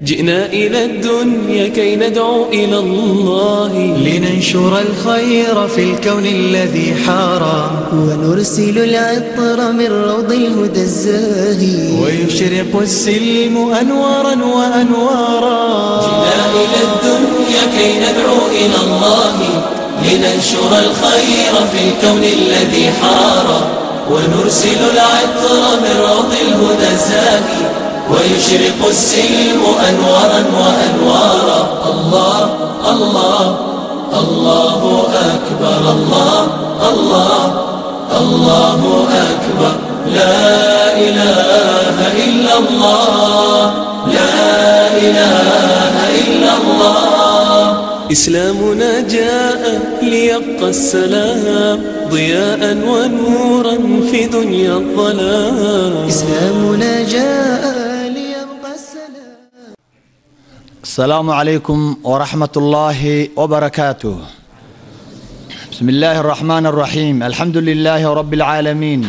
جئنا إلى الدنيا كي ندعو إلى الله، لننشر الخير في الكون الذي حارى، ونرسل العطر من روض الهدى الزاهي، ويشرق السلم أنوارا وأنوارا. جئنا إلى الدنيا كي ندعو إلى الله، لننشر الخير في الكون الذي حارى، ونرسل العطر من روض الهدى الزاهي، ويشرق السلم أنوارا وأنوارا. الله الله الله أكبر، الله الله الله أكبر، لا إله إلا الله، لا إله إلا الله. إسلامنا جاء ليبقى السلام ضياء ونورا في دنيا الظلام. إسلامنا جاء ليبقى السلام. السلام عليكم ورحمة الله وبركاته. بسم الله الرحمن الرحيم. الحمد لله رب العالمين،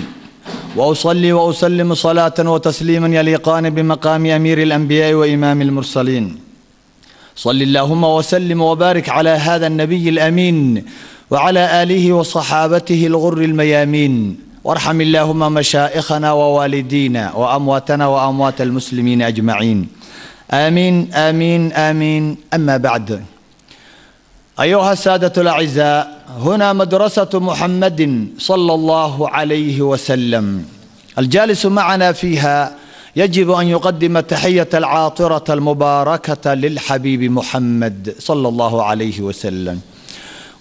وأصلي وأسلم صلاة وتسليما يليقان بمقام أمير الأنبياء وإمام المرسلين. صل اللهم وسلم وبارك على هذا النبي الأمين وعلى آله وصحابته الغر الميامين، وارحم اللهم مشائخنا ووالدينا وأمواتنا وأموات المسلمين أجمعين، آمين آمين آمين. أما بعد، أيها السادة الأعزاء، هنا مدرسة محمد صلى الله عليه وسلم. الجالس معنا فيها يجب أن يقدم تحية العاطرة المباركة للحبيب محمد صلى الله عليه وسلم.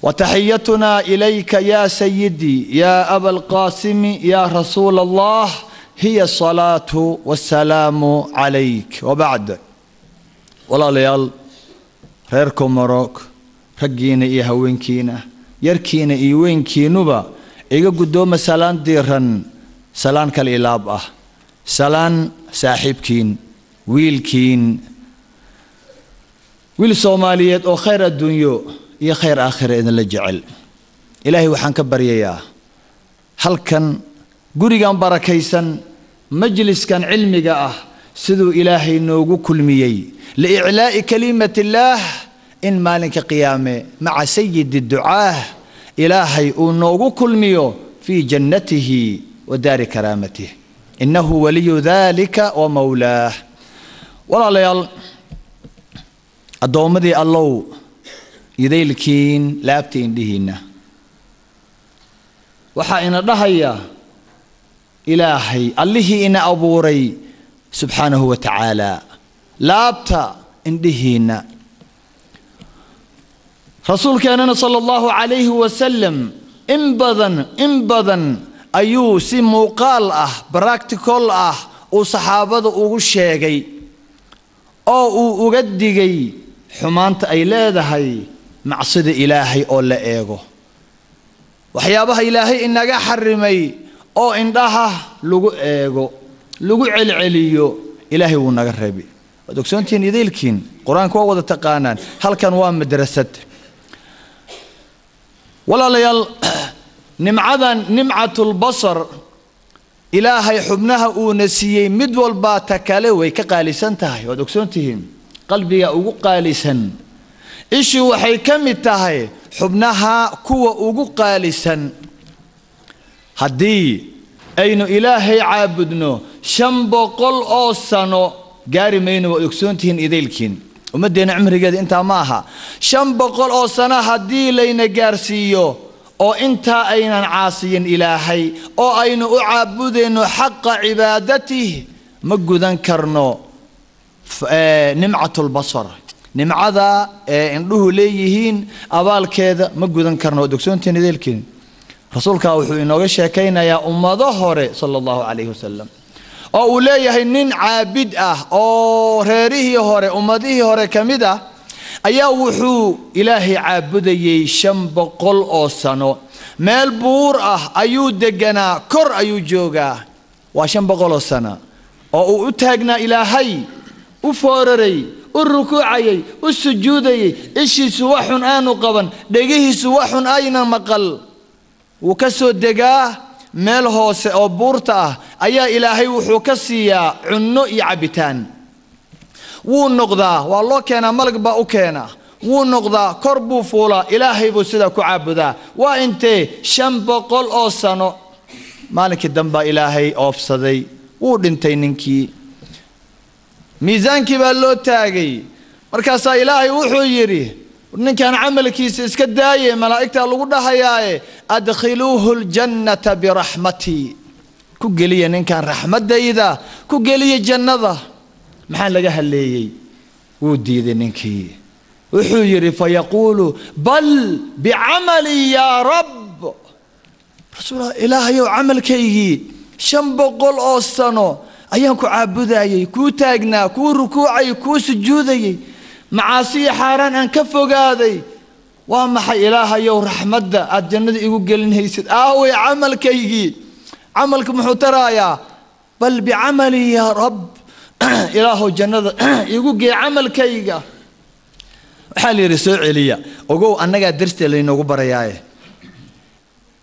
وتحيتنا إليك يا سيدي يا أبا القاسم يا رسول الله هي الصلاة والسلام عليك. وبعد، والله ليال reerka Maroc raggiina iyo haweenkiina yarkiina iyo weynkiinuba iga guddooma salaan diiran, salaan kale ilaab ah, salaan saaxiibkiin, wiil Soomaaliyeed oo khayr adduunyo iyo khayr aakhira idin la jecel. Ilaahay waxaan ka baryayaa halkan gurigan barakaysan, majliskan cilmiga ah, siduu Ilaahay noogu kulmiyey liiclaa'i kalimatillah, in maalinka qiyaame maca sayyidi ducaah Ilaahay uu noogu kulmiyo fi jannatihi wa daari karaamatihi. إنه ولي ذلك ومولاه. ولا ليال الدومدي الله يديلكين لابتين دهينا وحا إن رهيا إلهي الله إن أبوري سبحانه وتعالى لابتا اندهينا. رسول كاننا صلى الله عليه وسلم إن بدن ayuu si muuqaal ah, practical ah uu saxaabada ugu sheegay oo uu uga digay xumaanta ay leedahay macsida Ilaahay oo la eego, waxyaabaha Ilaahay inaga xarimay oo indhaha lagu eego, lagu celceliyo, Ilaahay wuu naga reebay. Wadogsoontiin idiilkiin quraanka waa wada taqaanaan, halkan waa madrasad. walaalayaal, نمعة البصر إلهي حبنها ونسيي مد والبا تكالي ويكا قالسان تاهي ودكسونتهم قلبي أوغو قالسان إشي وحي كمي تاهي حبنها كوا أوغو قالسان هدي أين إلهي عابدنو شنبو قل أوسانو قاري مينو ودكسونتهم إذيلكين ومدين عمري قد انتا ماها شنبو قل أوسانو هدي لين قارسيو oo inta aynan caasiyin Ilaahay oo aynu u caabudeyno xaqqa cibaadatihi ma gudan karno nimcatul basar, nimcada indhuhu leeyihiin abaalkeeda ma gudan karno. dogsoontiin idiilkiin rasuulka wuxuu inooga sheekaynayaa ummado hore sallallahu alayhi wasallam oo uu leeyahay nin caabid ah oo reerihii hore ummadihii hore kamid ah ayaa wuxuu Ilaahay caabudayay 500 oo sano. meel buur ah ayuu deganaa, kor ayuu joogaa, waa 500 oo sano oo uu u taagnaa Ilaahay, u fooraray, u rukuucayay, u sujuudayay, ishiisu waxun aanu qaban, dhagihiisu waxun ayna maqal. wuu ka soo degaa meel hoose oo buurta ah ayaa Ilaahay wuxuu ka siiyaa cunno iyo cabitaan. wuu noqdaa waa loo keenaa malag baa u keenaa wuu noqdaa kor buu fuulaa ilaahay buu sidaa ku caabudaa waa intee 500 oo sano maalinkii dambe ilaahay oofsaday wuu dhintay ninkii miisaankii baa loo taagay markaasaa ilaahay wuxuu yidhi ninkan camalkiisa iska daayay malaa'igta lagu dhahayaaye adkhiluuhu aljannata biraxmatii ku geliya ninkan raxmadayda ku geliya jannada maxaa laga haleeyay wuu diiday ninkii wuxuu yidhi fayaquulu bal bicamali yaa rab rasuul ilaahayow camalkaygii 500 oo sano ayaan ku caabudayay kuu taagnaa kuu rukuucay kuu sujuudayay macaasi xaaraan aan ka fogaaday waa maxay ilaahayow raxmadda aad jannada igu gelinaysid aaway camalkaygii camalku muxuu tarayaa bal bicamali yaa rab ilaahow jannada igu gee camalkayga waxaa la yidhi soo celiya ogow annagaa darsteed laynoogu barayaaye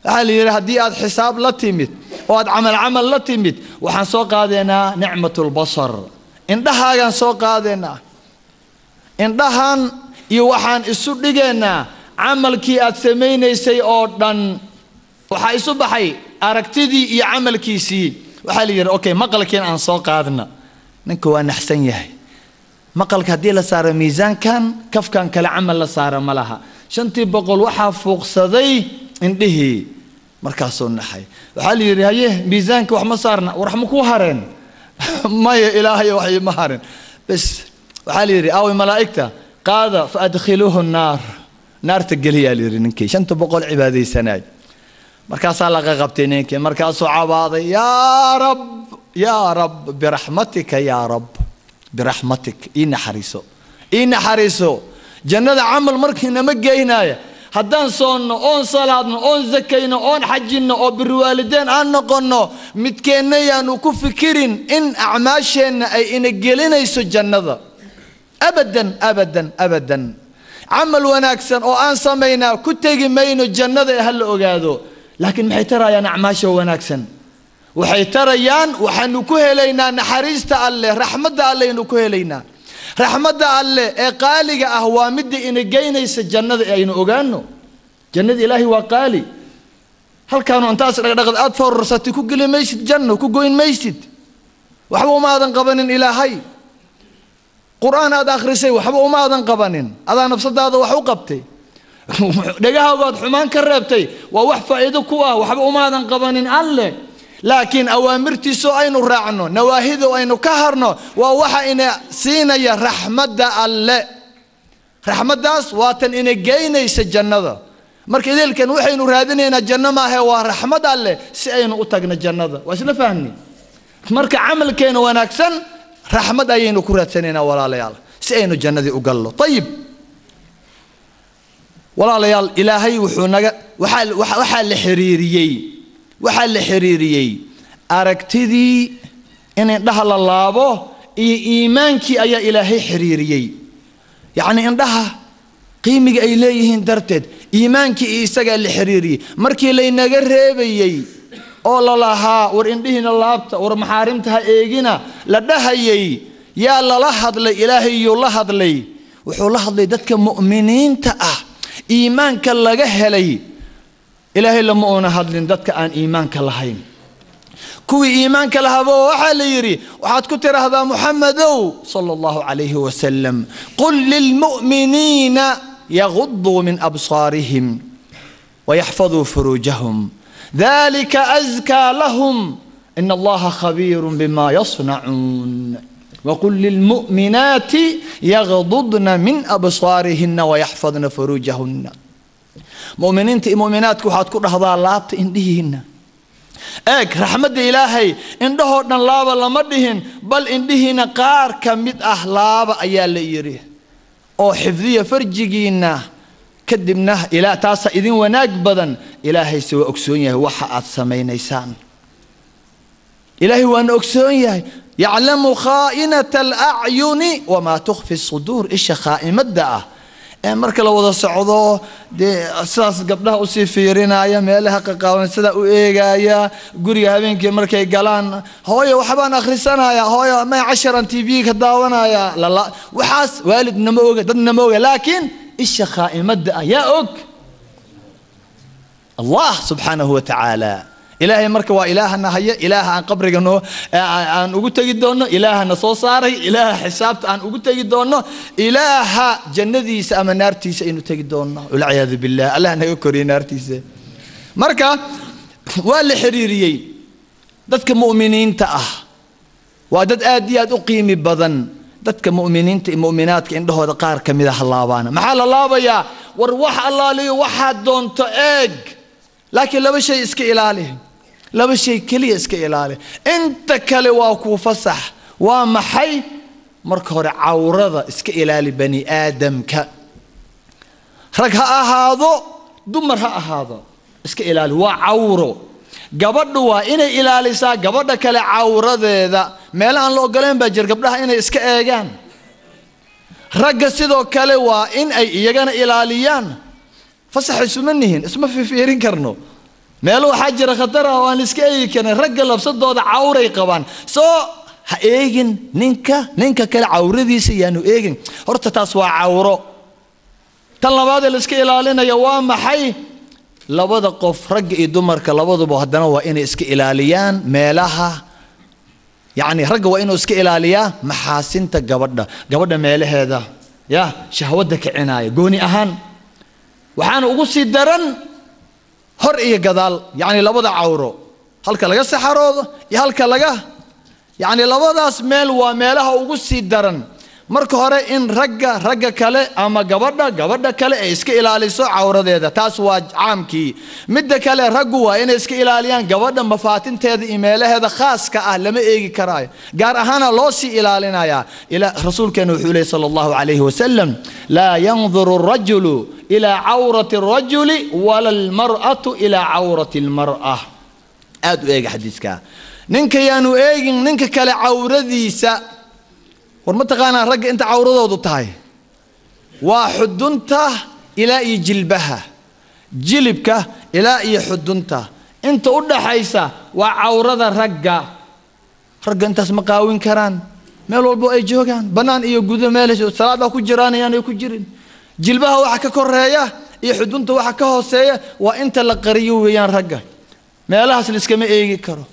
waxaa la yidhi haddii aad xisaab la timid oo aad camal la timid waxaan soo qaadeynaa nicmatulbasar indhahaagaan soo qaadeynaa indhahan iyo waxaan isu dhigaynaa camalkii aad samaynaysay oo dhan waxaa isu baxay aragtidii iyo camalkiisii waxaa la yidhi okay maqalkiin aan soo qaadna ninka waa naxsan yahay maqalka haddii la saaro miisaankan kafkan kale camal la saaro ma laha 500 waxaa fuuqsaday indhihii markaasuu naxay waxaa la yidhi haye miisaanka wax ma saarna war ma ku hareen maya ilaahay wax ma hareen bas waxaa la yidhi aaway malaa'igta qaada fa adkhiluuhu naar naarta geliyaa la yidhi ninkii 500 cibaadaysanay markaasaa laga qabtay ninkii markaasuu cabaaday yaa rab biraxmatika yaa rab برحمتك إن حريصو جنة عمل مركنا مجينا هدان صوننا أون صلاتنا أون زكينا أون حجنا أو بالوالدين أن قلنا متكينيا نكون فكرين إن أعماشنا أي إن الجلنا يسو جنة أبدا أبدا أبدا عمل وناكسن أو أن سمينا كتجي مينو جنة هل أجادو لكن محترى يا نعماشه وناكسن وحيتريان وحنكوه لينا نحريست الله رحمة الله نكوه لينا رحمة الله قالي أهوا مد إن جينيس الجنة أين أجانو جنة إلهي وقالي هل كانوا أنتاس رغد أطفال رصتي كوجل ميسد جنة كوجوين ميسد وحبوا ما أذن قبنين إلهي قرآن هذا آخر شيء وحبوا ما أذن قبنين هذا نفس هذا وحو قبتي دقها وقد حمان كربتي ووحفا إذكوا وحبوا ما أذن قبنين الله لكن أوامرتي سو أين راعنو نواهيدو أين كهرنو ووحا إن سينا يا رحمة الله رحمة داس واتن إن جينيس الجنة مرك إذا كان وحي نرادني إن الجنة ما هي ورحمة الله سأين أتقنا الجنة واش نفهمني مرك عمل كين وناكسن رحمة أين كرة سنين ولا ليال سأين الجنة أقله طيب ولا ليال إلهي وحنا وحال حريريي وحال حريريي أركتدي إن دخل الله إيمانك أي إلهي حريريي يعني إن دها قيمك إليه درتد إيمانك إيساق الحريري مركي لينا قريبي أولا لها ورندهن الله ورمحارمتها إيجنا لدها يا الله لحظ لي إلهي يلحظ لي وحو لحظ لي دتك مؤمنين تأه إيمانك اللقه لي إلهي لما أنا هادلين دتك عن إيمانك اللهين كوي إيمانك لهبو وحاليري وحاد كتير هذا محمد صلى الله عليه وسلم قل للمؤمنين يغضوا من أبصارهم ويحفظوا فروجهم ذلك أزكى لهم إن الله خبير بما يصنعون وقل للمؤمنات يغضضن من أبصارهن ويحفظن فروجهن مؤمنين مؤمنات كوحات كل هذا لابت إندهن رحمة إلهي إندهن لابا لمدهن بل إندهن قار كمد أهلابا أيال يريه أو حفظية فرجينا كدمناه إلى تاسا إذن وناقبضا إلهي سوى أكسونيه وحا أتسمين إيسان إلهي وأن أكسونيه يعلم خائنة الأعين وما تخفي الصدور إيش خائمة دعاه marka la wada socdo sidaas gabdhaha u sii fiirinaya meelaha qaqaawan sida u eegaya guriga habeenkii markay galaan hooyo waxbaan akhrisanaya hooyo ma 10 TV ka daawanaya la waxaas waalidna ma oga dadna ma oga laakiin isha khaa'imada ayaa og Allah subhanahu wa ta'ala إلهي مركب وإلهنا هيا إله عن قبرك إنه عن أقول تجدونه إله نصوص صاري إله حسابت عن أقول تجدونه إله جندي سأمن نارتيس إنه تجدونه والعياذ بالله الله نيكوري نارتيس مركب والحريري دتك مؤمنين تأه وعدد آديات أقيم بدن دتك مؤمنين مؤمنات عنده هذا قار كمذا حلابانا محل الله بيا وروح الله لي واحد دون تأج لكن لا شيء اسك إلالي لا شيء كلي اسك إلالي أنت كلي واكو فصح ومحي مركور عورضة اسك إلالي بني آدم ك رجها هذا دمرها هذا اسك إلالي وعورو قبض وإن إلالي سا قبض كلي عورضة ذا ملان لو قلنا بجر قبلها إن اسك إيجان رجع سيدو كلي وإن أي إيجان إلاليان فصح اسمنهن اسمه في فيرين كرنو مالو حجر خطرها وان اسكاي كان رجل لبسدودا عوري قبان سو ايجن نينكا كلا عوريديسا يانو ايجن horta taas waa cawro tan labaad la iska ilaalinaya waa maxay labada qof rag iyo dumarka labaduba hadana waa inay iska ilaaliyaan meelaha يعني rag waa inuu iska ilaaliyaa maxaasinta gabadha meelaheeda ya shahwada kicinaya gooni ahaan waxaan ugu sii daran hor iyo gadaal yani labada cawro halka laga saxaroodo iyo halka laga yani labadaas meel waa meelaha ugu sii daran marka hore in ragga kale ama gabadha kale ay iska ilaaliso cawradeeda taas waa caamkii midda kale raggu waa inay iska ilaaliyaan gabadha mafaatinteeda iyo meelaheeda khaaska ah lama eegi karaayo gaar ahaan loo sii ilaalinaya ila rasuulkeena wuxuu leeyahay sallallahu alayhi wasallam la yanzuru ar-rajulu ila awrati ar-rajuli wala al-mar'atu ila awrati al-mar'ah aadu eega xadiiska ninka yaanu eegin ninka kale cawradiisa ورمتقانا رجع أنت عورضه ضطهاي وحدنته إلى جلبها جلبك إلى حدنته أنت قد حيسا وعورض رجع أنت اسمه قاوين كران ماله البو أي جوجان بنان إيو جود مالش الصلاة كجران يعني كجرين جلبها وحكا كرهية حدنته وحكا هوسية وأنت لقريو ويان رجع مالها سلسكمي إيجي كرو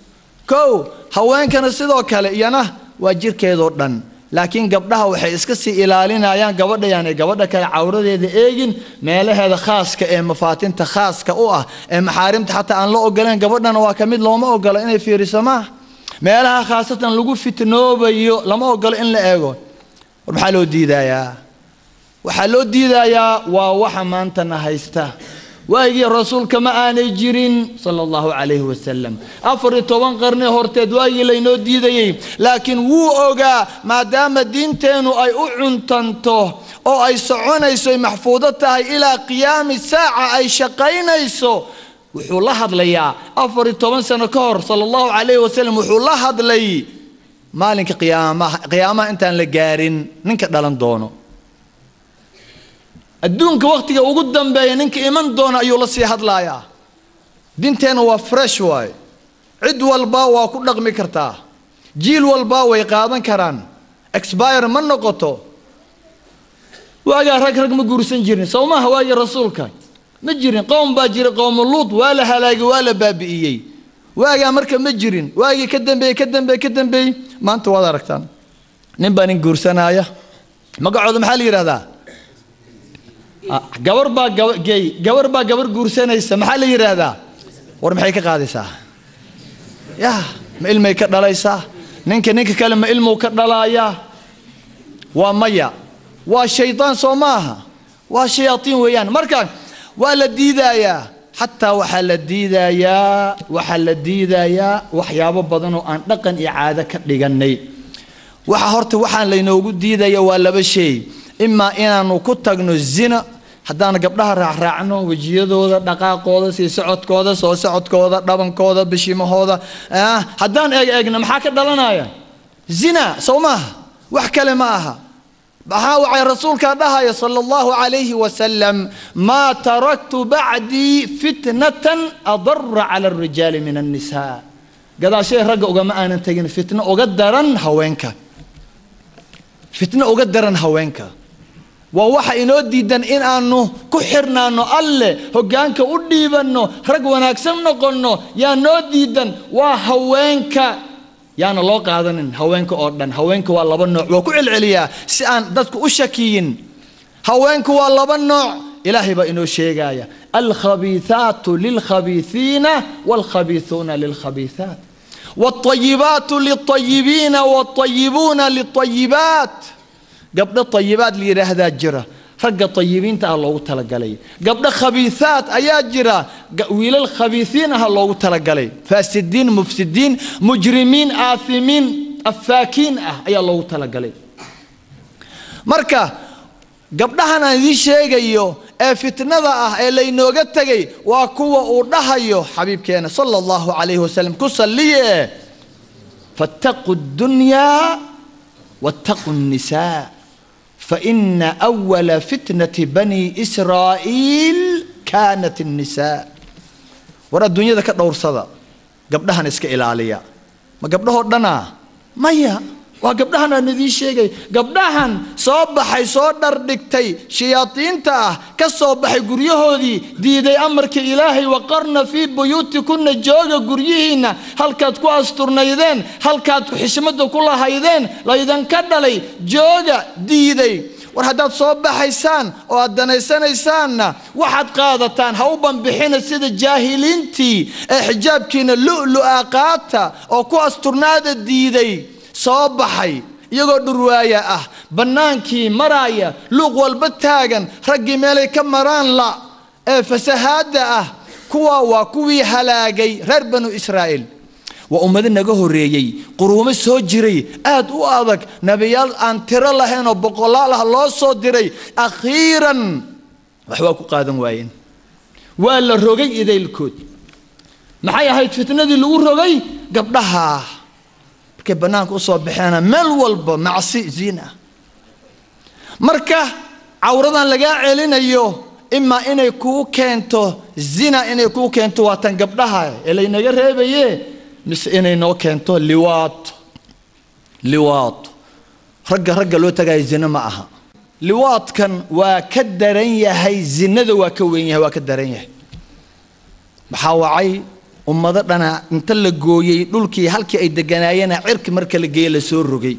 كو هوين كان الصدق كله يانا واجر كيدورن لكن قبلها وحي اسكسي إلالينا يعني قبلها كان عورده ذي ايجن مالها خاص كأي مفاتنت خاص كأوه محارمت حتى أن لا أقلين قبلنا وكمد لو ما أقلين في رسماه مالها خاصة لقوا في تنوبة لما أقل إن لا أقول وحلو دي ذا يا ووحا ما أنت نهيسته واجي الرسول كما أنا جرين صلى الله عليه وسلم أفرط وانقرني هرتد واجي لينو ديدي لكن وو أوجا ما دام الدين تانو أي أعنتنته أو أي سعون يسوي محفوظتها إلى قيام الساعة أي شقين يسو وحول هذا ليا أفرط وانسان كور صلى الله عليه وسلم وحول هذا لي مالك قيامة أنت لجارين نك دلنا دونه الدونك وقتك وقدام بينك إيمان دون أيوة سيحد لايا دينتين هو فريش واي عد والبا وكل رقم كرتاه جيل والبا ويقاضن كران اكسباير من نقطه واجا رقم جورسن جيرين سوما هواي رسولك مجرين قوم باجر قوم اللوط ولا هلاقي ولا بابئيي واجا مركب مجرين واجي كدن بي ما أنت ولا ركتان نبى نجورسن آية ما قعد محل هذا gabar baa gabar guursanaysa maxaa la yiraahdaa war maxay ka qaadaysaa ma ilmay ka dhalaysaa ninka kale ma ilmo ka dhalaya waa maya waa shaytaan Soomaha waa shayaatiin weeyaan marka waa la diidayaa حتى وحل الديدايا waxyaabo badan oo aan dhaqan iyo caado ka dhiganay waxa horta waxaan leeynoogu diidaya waa laba shay إما إننا كتجنو الزنا حدانا قبلها راعنا وجيدودا دقاقودا سي سعود كودا سو سعود كودا دبن كودا بشيمه هودا حدان اجنا محاك دلنايا زنا سوماها wax kale ma aha بحاوع رسولك الله صلى الله عليه وسلم ما تركت بعدي فتنة أضر على الرجال من النساء قال شيء رجع وجماعة أنا تجين فتنة وقدرن هوينك فتنة وقدرن هوينك ووحى إنودي دن إن أنه كحرنا أنه الله هجانك ودي بنو رجونا أكسمنا قلنا يا نودي دن وهوينك يعني الله قادن هوينك أردن هوينك والله بنو وكل عليا سأن دتك أشكين هوينك والله بنو إلهي بإنه شيء جاية الخبيثات للخبيثين والخبيثون للخبيثات والطيبات للطيبين والطيبون للطيبات قبل الطيبات اللي رهذا جرة رجع طيبين الله تلقى لي قبل خبيثات أيات جرة ويل الخبيثين الله تلقى لي فاسدين مفسدين مجرمين آثمين أفاكين أي الله تلقى لي مركا قبلها أنا ذي شيء جيو فتنة اللي نوجت جي وقوة أردها يو حبيب كان صلى الله عليه وسلم كسل لي فاتقوا الدنيا واتقوا النساء فإن أول فتنة بني إسرائيل كانت النساء ورا الدنيا ذاك دور صدا قبلها نسك إلالية ما قبلها دنا مايا وقبلها نذي شيء قبلها صباح يصدر دكتي شياطين تا كصباح جريه دي أمرك إلهي وقرن في بيوتكن جوجا جريهنا هل كاتكو أسترنا يدين هل كاتكو حشمته كلها يدين لا يدين كدلي جوجا دي ورهدات صباح يسان وأدنى يسان واحد قادتان هوبا بحين السيد الجاهلين تي حجاب كين اللؤلؤ قاتا أو كو أسترنا دي صباحي يقول رواية بنانكي مرايا لوق والبتاغن رقي مالي كمران لا فسهاد كوا وكوي هلاقي غير بنو إسرائيل وأمدنا قهريي قروم السوجري وآذك نبيال أن ترى الله هنا بقول الله صدري أخيرا وحواكو قادم وين ولا الرقي إذا الكود معايا هاي فتنة دي اللي الرقي قبلها كيف بنانك أصاب بحنا مال والبا معصي زينة مركه عورضان لقاء علينا إما إنه يكون كنتو زينة إنه يكون كنتو واتنقبلها إلا إنه يرهب مس إنه كنتو لواط رجع لو تجاي زينة معها لواط كان وكدرية هاي زينة ذو وكوينها وكدرية بحاوعي ومضرنا نتلقوا يقولكي هلكي أي دجناينا عرك مركل الجي لسورجي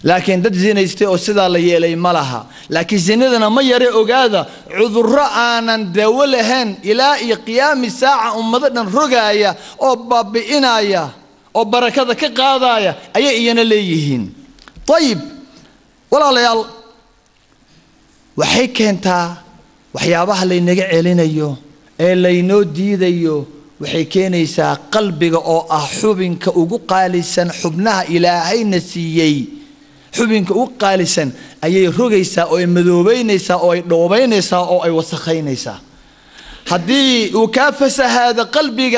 لكن دد زين يستوى سدا ليالي ملها لكن زيننا ما يرى هذا عذر أنا دولهن إلى قيام الساعة ومضرنا رجايا أو بابئنايا أو بركة كقاضايا أي ليهين طيب ولا ليال وحيك أنت وحيابها اللي نجع علينا يو اللي نودي ذيو وحكينيسا قلبك أو حبنك وقالسا حبنها إلهي نسيي حبنك وقالسا أي رجيسا أو مذوبينيسا أو دوبينيسا أو أي وسخينيسا هدي وكافس هذا قلبك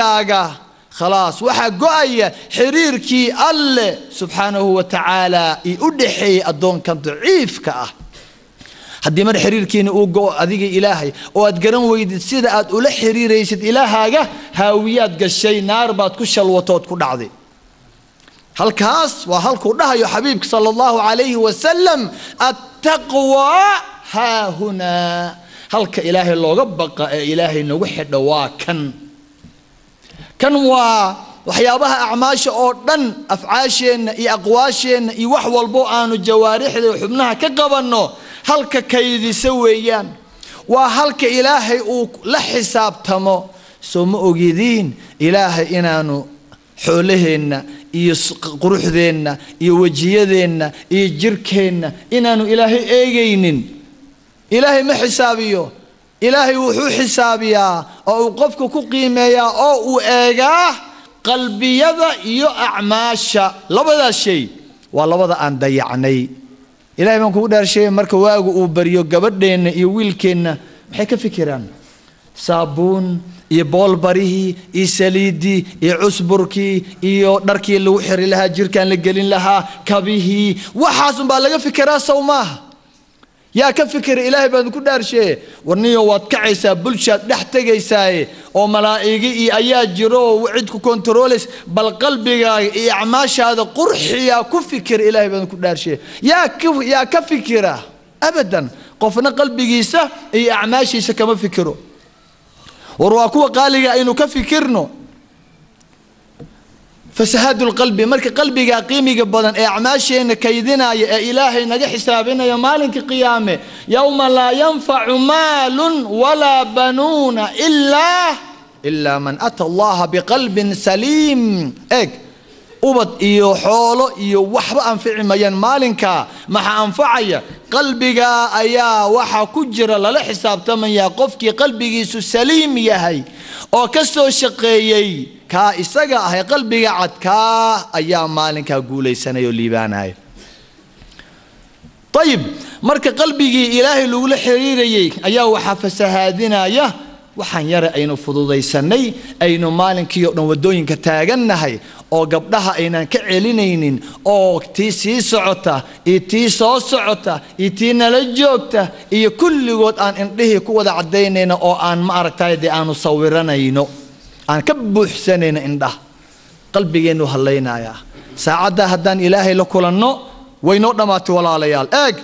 خلاص وحق أي حريركي الله سبحانه وتعالى يؤدحي الدون كان ضعيف كأه هدي مر حرير كين أوجو أذيك إلهي أو أتقرن ويد سيد أول حرير يسد إلهها هاويات قشي نار بعد كل الوطات كل عظيم هالكاس وهالكلها يا حبيبك صلى الله عليه وسلم التقوى ها هنا هالك إلهي الله بقى إلهي نوحد واكن كان وحيابها أعماش أردن أفعاشين أقواشين يوحول بوآن الجوارح وحبناها كقبنو هلك كيدي سويان وهلك إلهي لحساب تمو سوم أجدين إلهي إنانو حولهن قروحذن يوجيذن يجركهن إنانو إلهي إيجينين إلهي ما حسابيو إلهي وحو حسابيا أو قفك كقيميا أو إيجاه قلبي يذا يو أعماشا لبدا شيء ولبدا أن ضيعني إلهي من كودر شيء مركو واجو وبريو قبردين يويلكن محيك فكران صابون iyo boolbarihii iyo saliidii iyo cusburkii iyo dharkii lagu xiri lahaa jirkaan la gelin lahaa kabihii waxaas unbaa laga fikiraa sow maaha yaa ka fikira ilaahay baan ku dhaarshe warniyo waad kacaysaa bulshaad dhex tagaysaaye oo malaa'igi iyo ayaa jiro cid ku controls bal qalbigaaga iyo acmaashaada qurxiya ku fikir ilaahay baan ku dhaarshe yaa ka fikira abadan qofna qalbigiisa iyo acmaashiisa kama fikiro war waa kuwa qaaliga inuu ka fikirno فسهاد القلب مرك قلبي قيمي بدن اعماشين كيدنا يا الهي نجا حسابنا يا مالك قيامه يوم لا ينفع مال ولا بنون الا من اتى الله بقلب سليم اك ubad iyo xoolo iyo waxba anfici mayaan maalinka maxa anfacaya qalbiga ayaa waxa ku jira la xisaabtamaya qofkii qalbigiisu saliim yahay oo ka soo shaqeeyay ka isaga ah qalbiga cadka ayaa maalinka guuleysanayo liibaanay طيب marka qalbigi ilaahay lagu la xiriirayay ayaa waxa fasahaadinaya waxaan yara aynu fududaysanay aynu maalinkii oo dhan wadooyinka taaganahay oo gabdhaha aynaan ka celinaynin oo tii sii socota iyo tii soo socota iyo tii nala joogta iyo kulligood aan indhihii ku wada cadaynayno oo aan ma aragtay aanu sawiranayno aan ka buuxsanayno indhaha qalbigeenu haleynaya saacada haddaan ilaahay la kulanno wayno dhamaatay walaalayaal eeg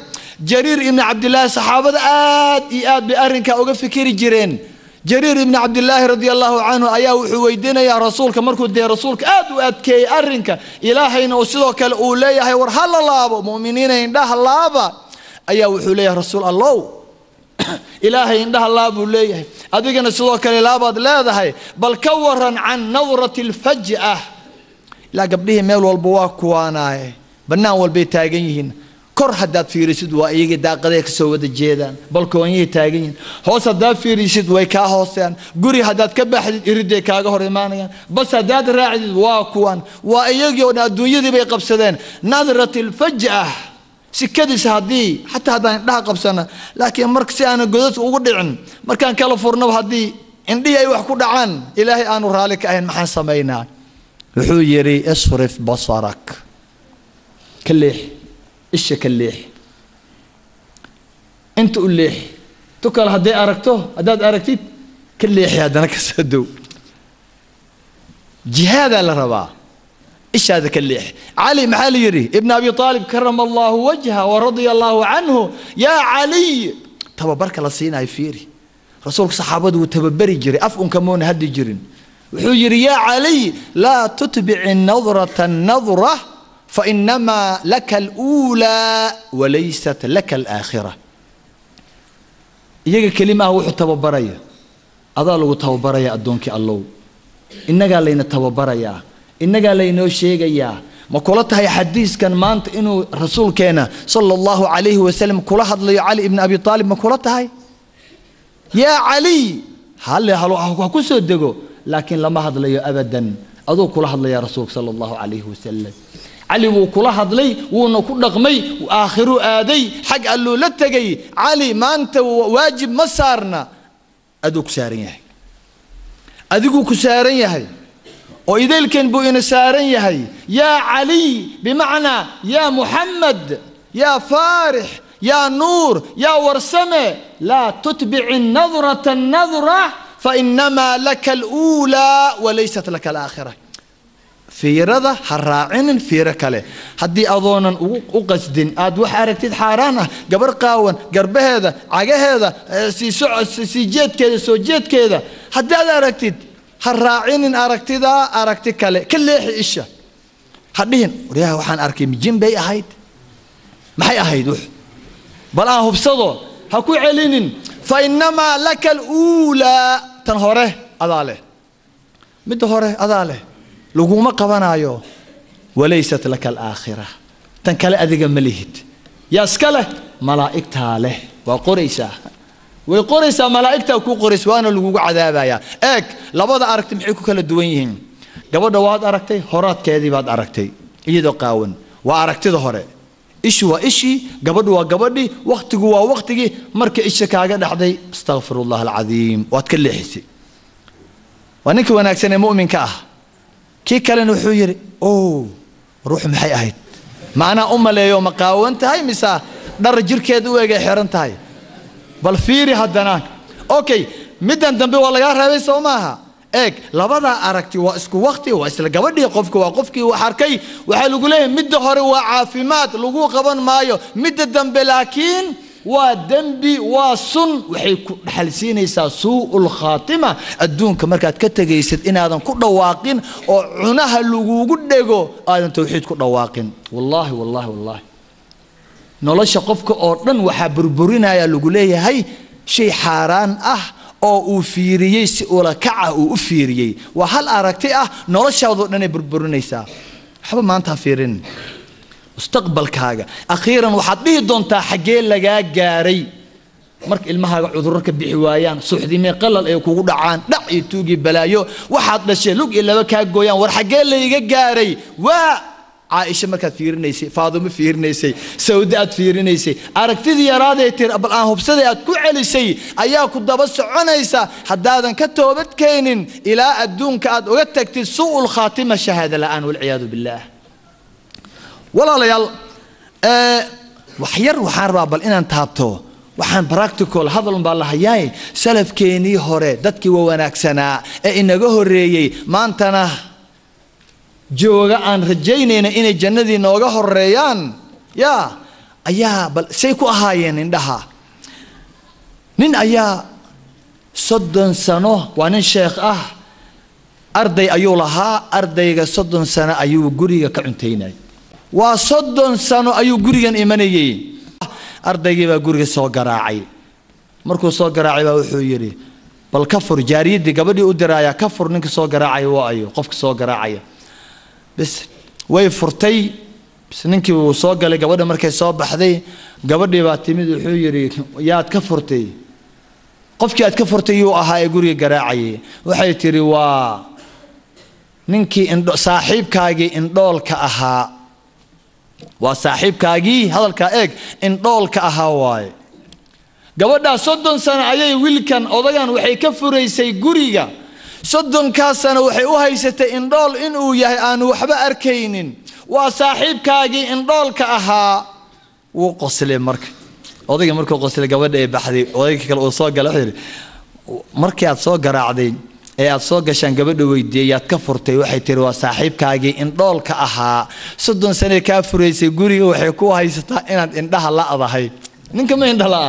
jariir ibn abdullah saxaabada aad bi arrinka uga fikiri jireen جرير ابن عبد الله رضي الله عنه أيا وحويدنا يا رسولك مركو دي رسولك أدكي أرنك إلهينا وسلوك الأولية هي ورحل الله مؤمنين عندها الله أيا وحوليه رسول الله إلهي عندها الله بوليه أدينا سلوك الألابة لا ذهي بل كورا عن نظرة الفجأة لا قبله ميل والبواك وانا بنا والبيت تاجين كر حداد في رشد وأيجي داقدك سوود الجيدان بالكونية تاجين هوس حداد في رشد ويكا هوسان جوري حداد كبح يريد كاجه هرمانيا بس حداد راعد واكوان وأيجي ونادوية دي بيقبسدين نظرة الفجأة سكدس هذه حتى هذا لا قبسنا لكن مركز أنا جذت وقدعن مركان كالفورنا وهذه عندي أي واحد كدعان إلهي أنا رالك أين محن سمينا وحيري اصرف بصرك كليه إيش كليه أنت قول ليه تكل هدي أركته أداد أركتيت كليه هذا أنا كسدو جهاد على ربا إيش هذا كليه علي محالي يري ابن أبي طالب كرم الله وجهه ورضي الله عنه يا علي تبا برك الله سينا يفيري رسولك صحابته وتببري جري أفهم كمون هدي جرين وحجري يا علي لا تتبع النظرة فإنما لك الأولى وليست لك الآخرة يجي كلمة هو تببريا أضلوا تببريا أدونك الله إنك علينا تببريا إنك علينا شيء يا ما قلتها يا حديث كان مانت إنه رسول كان صلى الله عليه وسلم كل هذا علي ابن أبي طالب ما قلتها يا علي هل كسر دقو لكن لما هذا لي أبدا أذو كل هذا يا رسول صلى الله عليه وسلم علي وكل هذلي ونكون رقمي وآخره آدي حق قال له لا تجي علي ما أنت واجب مسارنا أدوك سارية أدوك سارية هاي وإذا كان بوين سارية هاي يا علي بمعنى يا محمد يا فارح يا نور يا ورسمة لا تتبع النظرة فإنما لك الأولى وليست لك الآخرة في رضا حراعين في ركله هدي أظونا وقصدين أد وحركت حارانة قبر قاون قرب هذا عجه هذا سجيت كذا سجيت كذا هدي هذا أركتد حراعين أركتد أركت كله كل إيشه هديهن وريها وحن أركيم جنبي أهيد ما هي أهيد بل أنا بصدق هكو علين فإنما لك الأولى تنهره أذاله مدهره أذاله لقوما قبنايو وليست لك الآخرة تنكال أذيق مليهد يا سكاله ملائكتها له وقريسة وقريسة ملائكتها وكو قريس وانا لقوق عذابها يا اك لابد أركت محيكو كلا دوينهم قبل دواد أركتي هورات كيدي بعد أركتي إيدو قاون وأركتي ظهره إيش هو إيشي قبل دي وقت جوا وقت جي مرك إيش كاجد حدي استغفر الله العظيم واتكل حسي ونك وناكسن مؤمن كاه كي كلن وحير روح محي أهيد معنا لا يوم قاونت هاي مسا درجير كده ويجي حرنت هاي بل فيري هدناك أوكي مدن دنبي والله يا ربي سوماها إيك لبضع أركتي واسكو وقتي واسل جودي وقفكي وحركي وحلو قليه مد هري وعافيمات لجو قبن مايو مد الدنبي لكن ودنبي وصن وحي حلسين سوء الخاتمة الدون كمركات كتجيسد إن هذا كل واقين وعناها لجو قدجو هذا توحيد كل واقين والله نلاش قفك أردن وحبربرنا يا لجوليه هاي شيء حاران أو أفيريي ولا كعه أفيريي وهل أركتي نلاش هذا بربرنيسا حب ما أنت فيرين استقبل كاجا أخيرا وحديه دونتا حجيل لجا جاري مرك المها عذرك بحوايان صحدي ما قلل أي كوجود عن دعي توجي بلايو واحد لشلوك إلا بكا جويان ورحجيل لجا جاري عائشة مركز فيرنيسي فاطمة فيرنيسي سوداء فيرنيسي أركتي يا رادي تير قبل أن هبصدي أتكوع لسي أياكو دبس عنيسا حدادا كتوبت كينن إلى الدون كاد وقتك سوء الخاتمة شهادة الآن والعياذ بالله ولا يلا وحير وحان رابل إن انتهبتو وحان براكتيكول هذا بالله ياي سلف كيني هوري دتكي ووناكسنا إنغو هوريي ما انتنا جوغا أن رجينينا إن الجنة نوغا هوريان يا أيا بل سيكو أهايين عندها نين أيا صدن سنة وانين شيخ أرضي أيولها أرضي صدن سنة أيو قرية كعنتيني وصدن سنة أيو قرية إيمانية أرضي قرية سو قراعي مركو سو قراعي وحويري بل كفر جاريدي قبل يقدر كفر نك سو قراعي وأيو قفك سو قراعي بس ويفرتي بس نك وسو قال قبل مركز سو بحذي قبل يباتمد وحويري يا تكفرتي قفك يا تكفرتي يو أهاي قرية قراعي وحيتري ننكي إن صاحب كاجي إن دول كأها وصاحب كاجي هذا الكائك إن دول كأها واي قبضنا صدّن سنة عيي ويلكن أضيان وحي كفر يسي قرية صدّن كاسنا وحي أهيسة إن دول إنو يهي آن وحبا أركينين وصاحب كاجي إن دول كأها وقصلي مرك أضيان مركو قصلي قبضنا بحدي أضيان كالأصاق قال مركي أتصاق قراعدين aad soo gashaan gabadha weydiiyay ka furtay waxay tiri waa saaxiibkaagii in dhoolka ahaa 30 sano ka fureysay guriga waxay ku haysataa inaad indhaha la adahay ninka ma indhala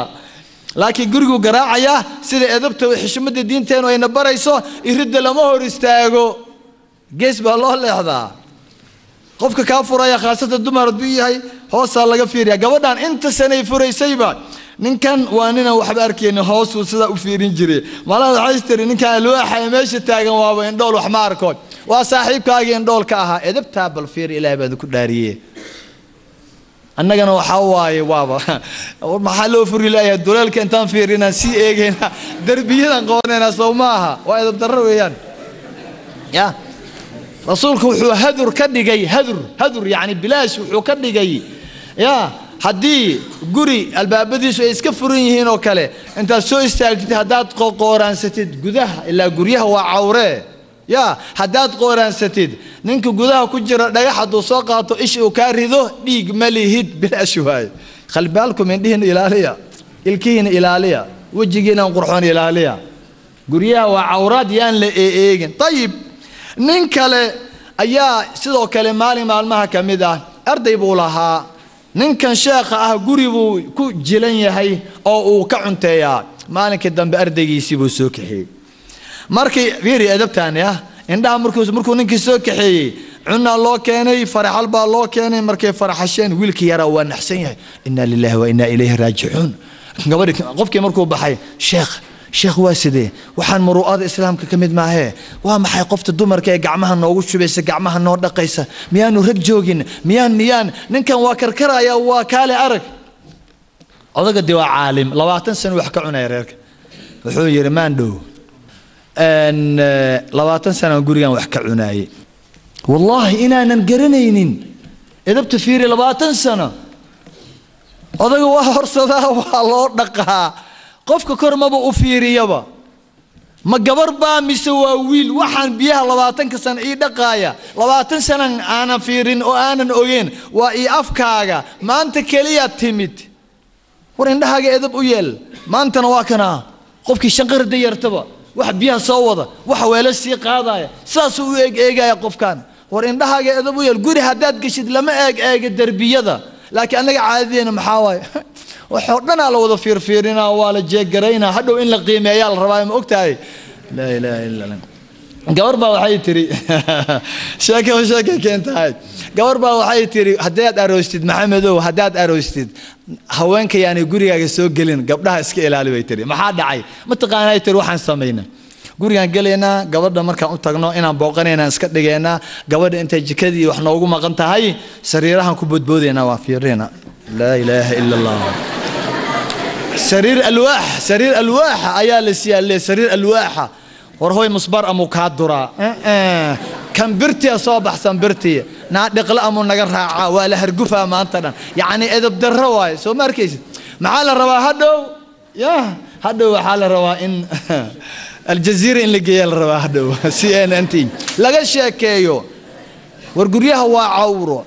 laakiin gurigu garaacaya sida edabta iyo xishmada diinteenu ay nabarayso iridda lama hor istaago gees baa loo leexdaa qofka ka furaya khaasada dumar haduu yahay hoosa laga fiiriya gabadhan inta sanay fureysayba ninkan waa nina waxba arkeen hoos uu sida u fiirin jiray malaha haystiri ninkan alwaaxa meesha taagan waaba in dhool wax ma arko waa saaxiibkaaga in dhool ka ahaa edabta bal fiir ilaahay baa ku dhaariyay annagana waxa waaye waaba maxaa loo furi lahayaa duleelka intaan fiirina si eegayna darbiyadan qoonayna Soomaha waa edab darro weeyaan ya rasuulku wuxuu hadur ka dhigay hadur yaani bilaash wuxuu ka dhigay ya haddii guri albaabadiisu ay iska furan yihiin oo kale inta soo istaagtid hadaad qooraansatid gudaha ilaa guryaha waa cawre ya hadaad qooraansatid ninka gudaha ku jira dhagax haduu soo qaato ish uu ka rido dhiig malihid bilaash waay qalbaalku mindhiin ilaaliya ilkiin ilaaliya wajigiina qurxoon ilaaliya guryaha waa cawraad yaan la eegin tayib nin kale ayaa sidoo kale maalmaha kamid arday buu lahaa ninkan sheekha guri buu ku jilan yahay oo uu ka cunteeyaa maalinka dambe ardaygiisii buu soo kaxeeyay markii fiiri adabtaani indhaha markuu ninkii soo kaxeeyay cunna loo keenay faraxal baa loo keenay markay faraxasheen wiilkii yara waa naxsan yahay inna lillahi wa inna ilayhi raaji'un gabadhi qofkii markuu baxay sheekh waaside waxaan muru'ada islaamka kamid maahe waa maxay qofta dumarka ee gacmaha noogu shubaysa gacmaha noo dhaqaysa miyaanu rag joogin miyaan ninkan waa karkaraya waa kaale arag odaga diwa caalim 20 sano wax ka cunay reerka wuxuu yiri maandhow 20 sano gurigan wax ka cunay wallahi inaanan garanaynin edabta fiiri 20 sano odaga waa horsadaa waa loo dhaqaa qofka kormaba u fiiriyaba ما قبر با مسوا ويل وحن بيها 20 سنة إيه دقايا 20 سنة أنا فيرين أو أنا أوين وإي أفكاغا ما أنت كليا تيمت ورين ده حاجة إذا بويل ما أنت نواكنا قفك شنقر دير تبا واحد بيها صوّده واحد ويلسي قاضايا ساسو إيجا يا قف كان ورين ده حاجة إذا بويل قولي هداد قشد لما إيج الدربية ذا لكن أنا عاديين محاوي وحورنا على وضع فيرنا ولا جيجرينا حدو إن القيمة يا الرواية مقتاي لا إله إلا الله قوربا وحي تري شاكي وشاكي كنت هاي قوربا وحي تري هداد أروستيد محمدو هداد أروستيد هوانك يعني قرية سوق قلين قبلها اسكي إلالي ويتري ما حد عاي متقانا هاي تروح عن سمينا قرية قلينا قبل مركا أنتقنا إنا بوقنا نسكت لقينا قبل أنت جكدي وإحنا وقوم قنت هاي سريرها كبود بودينا وافيرنا لا إله إلا الله سرير الواح أيال السيال سرير الواحة ورهوي مصبر أمو كادرا كان برتي أصاب أحسن برتي نادق الأمو نجرها ولا هرقفها ما أنتنا يعني إذا بدر رواي سو مركز معال الروا هدو يا هدو حال الروا إن الجزيرة إن لقي الروا هدو CNN لقى شاكيو ورقريها وعورو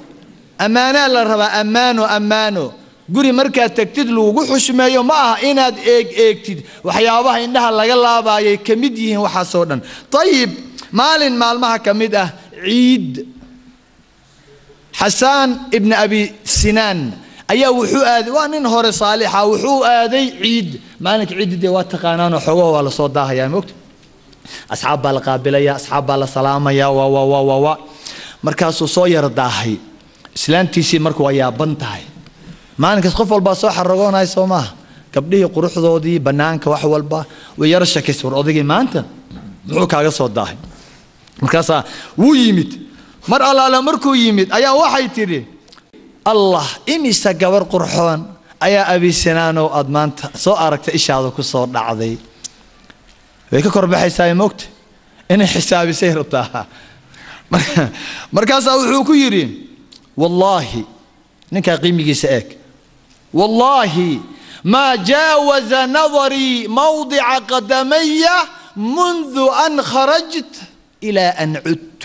أمانة للروا أمانو guri markaad tagtid lagu xushmeeyo ma aha inaad eegtid waxyaabaha indhaha laga laabaayay kamid yihiin waxa soo dhan tayib maalin maalmaha kamid ah ciid Hassan ibn Abi Sinan ayaa wuxuu aaday waa nin hore saalixa wuxuu aaday ciid maalinka ciidii waa taqaanaan xogo waa la soo daahayaa moogta asxaab baa la qaabilaya asxaab baa la salaamaya wa markaasuu soo yar daahay islaantiisii markuu ayaa bantahay maalinkaas qof walba soo xaragoonay Soomaa gabdhihii quruxdoodii banaanka wax walba way yar shakis war odaygii maanta muxuu kaaga soo daahay markaas wuu yimid mar allaala markuu yimid ayaa waxay tiri Allah imisa gabar qurxoon ayaa Abi Sinaano aad maanta soo aragtay ishaada ku soo dhacday way ka korbaxaysaa moogta in xisaabisay rabtaa markaas wuxuu ku yiri wallahi ninka qiimigiisa eeg والله ما جاوز نظري موضع قدمي منذ أن خرجت إلى أن عدت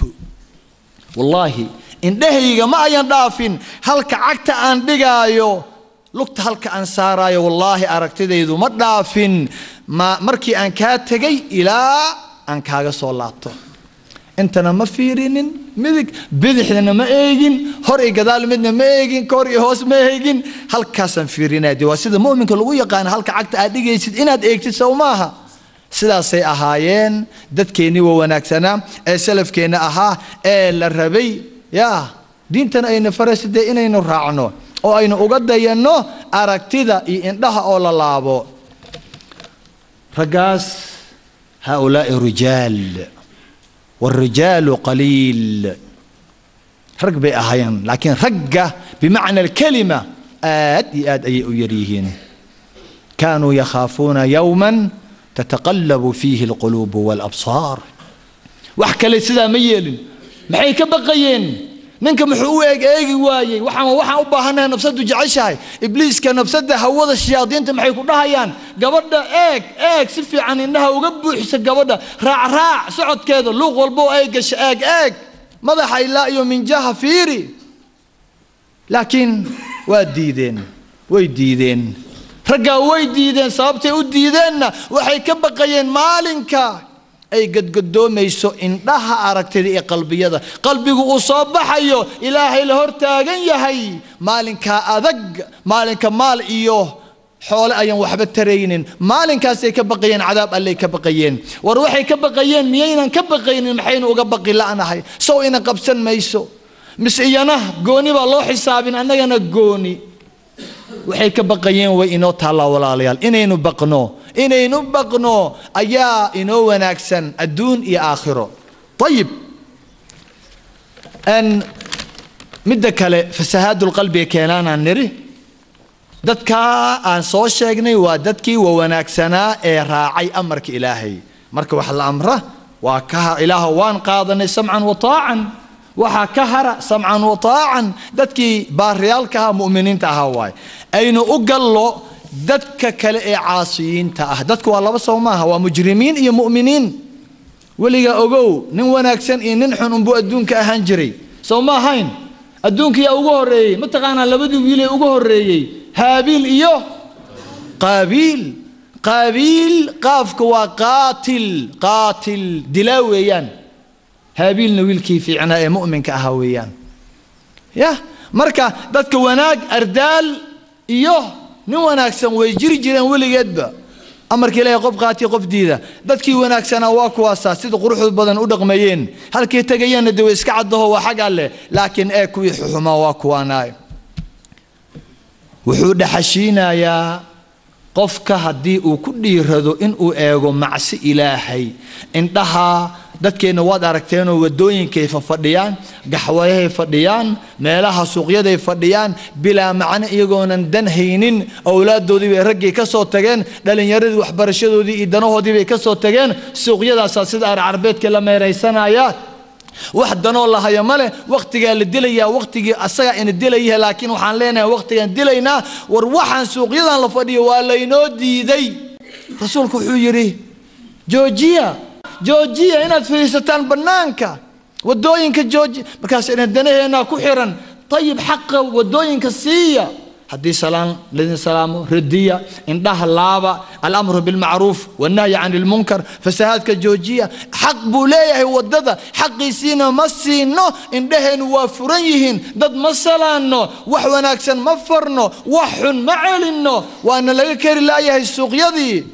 والله إن دهيغا ما يندافن هلك عكت أن دقايو لقت هلك أن سارايو والله أركت ديدو ما دافن ما مركي أن كاتغي إلى أن كاغا صولاتو أنتنا ما فيرين مدك بدحنا ما إيجين هري قدال مدنا ما إيجين كوري هوس ما إيجين هل كاسن فيرين هذي وسيد مؤمن كل ويقان هل كعكت أديك يسد إن أديك تسوماها سلا سي أهاين دت كيني وناكسنا سلف كينا أها الربي يا دينتنا أين فرس ده إن أين راعنو أو أين أقدر ينو أركتدا إندها أول لابو رجاس هؤلاء الرجال والرجال قليل رق بأهين لكن رقة بمعنى الكلمة آد أي يريهن كانوا يخافون يوما تتقلب فيه القلوب والأبصار وحكى لي سيدا ميل maxay ka baqayeen ninka muxuu eegi waayay waxaan u baahanahay nafsadu jeceshahay ibliiska nafsada hawada shayaadiinta maxay ku dhahayaan gabadha eeg si fiican indhaha uga buuxisa gabadha raac socodkeeda luuq walbo ay gasho eeg madaxa ilaa iyo minjaha fiiri laakiin way diideen ragga way diideen sababtay u diideenna waxay ka baqayeen maalinka ay gadgadoomayso indhaha aragtida ee qalbigu uu soo baxayo ilaahay la hor taagan yahay maalinka adag maalinka maal iyo xoolo ayaan waxba taraynin maalinkaas ay ka baqayeen cadaab alle ka baqayeen war waxay ka baqayeen miyaynan ka baqaynin maxaynu uga baqi laanahay soo ina qabsan mayso misiyana gooni baa loo xisaabin annagana gooni waxay ka baqayeen way inoo taala walaalayaal inaynu baqno ayaa inoo wanaagsan adduun iyo aakhiro طيب ان midda kale fasahaadul qalbi keenana niri dadka aan soo sheegnay waa dadkii wanaagsanaa ee raacay amarka ilaahay marka wax la amra waa ka ilaaha waan qaadanay sam'an wa ta'an waxa ka hara sam'an wa ta'an dadkii baariyalka mu'miniinta ahaa way aynu u gallo dadka kale ee caasiyiinta ah dadku waa laba soo maaha waa mujrimiin iyo mu'miniin weliga ogow nin wanaagsan iyo nin xun unbuu adduunka ahaan jiray soo ma ahayn adduunka yaa ugu horeeyey ma taqaanaa labadii wiil ee ugu horeeyey haabiil iyo qaabiil qaabiil qaafka waa qaatil dilaa weeyaan haabiilna wiilkii fiicnaa ee mu'minka ahaa weeyaan ya marka dadka wanaag ardaal iyo nin wanaagsan way jiri jireen weligeedba amarkii ilaahay qof qaati qof diida dadkii wanaagsanaa waa kuwaasa sida quruxda badan u dhaqmayeen halkii tagayeen daway iska cadaho waa xaq alle laakiin ee kuwii xuxuma waa kuwaanaay wuxuu dhaxashiinayaa qofka haddii uu ku dhiirado in uu eego macsi ilaahay indhaha dadkeena waad aragteen oo wadooyinkay fadhiyaan gaxwayahay fadhiyaan meelaha suuqyaday fadhiyaan bilaa macna iyagoonan dan haynin awlaadoodii bay raggii ka soo tageen dhalinyaradii waxbarashadoodii iyo danahoodii bay ka soo tageen suuqyadaas sida carbeedka la meeraysanaya wax danoo la hayo male waqtiga la dilaya waqtigii asaga in dilaya laakiin waxaan leenahay waqtigan dilayna war waxaan suuqyadan la fadhiyo waa la inoo diiday rasuulku wuxuu yiri joojiya inaad fiirsataan banaanka wadooyinka jooji markaas in danaheena ku xiran طيب حق ودوينك سيا حدي سلام لذين سلامه ردية إنها اللعبة الأمر بالمعروف والنهي عن المنكر فسهادك الجوجية حق بوليه ودده حق يسينا مسينو إندهن وفريهن ضد مسلانو وحونا أكسن مفرنو وحن معلنو وأن لا يكر لا يهي السوق يدي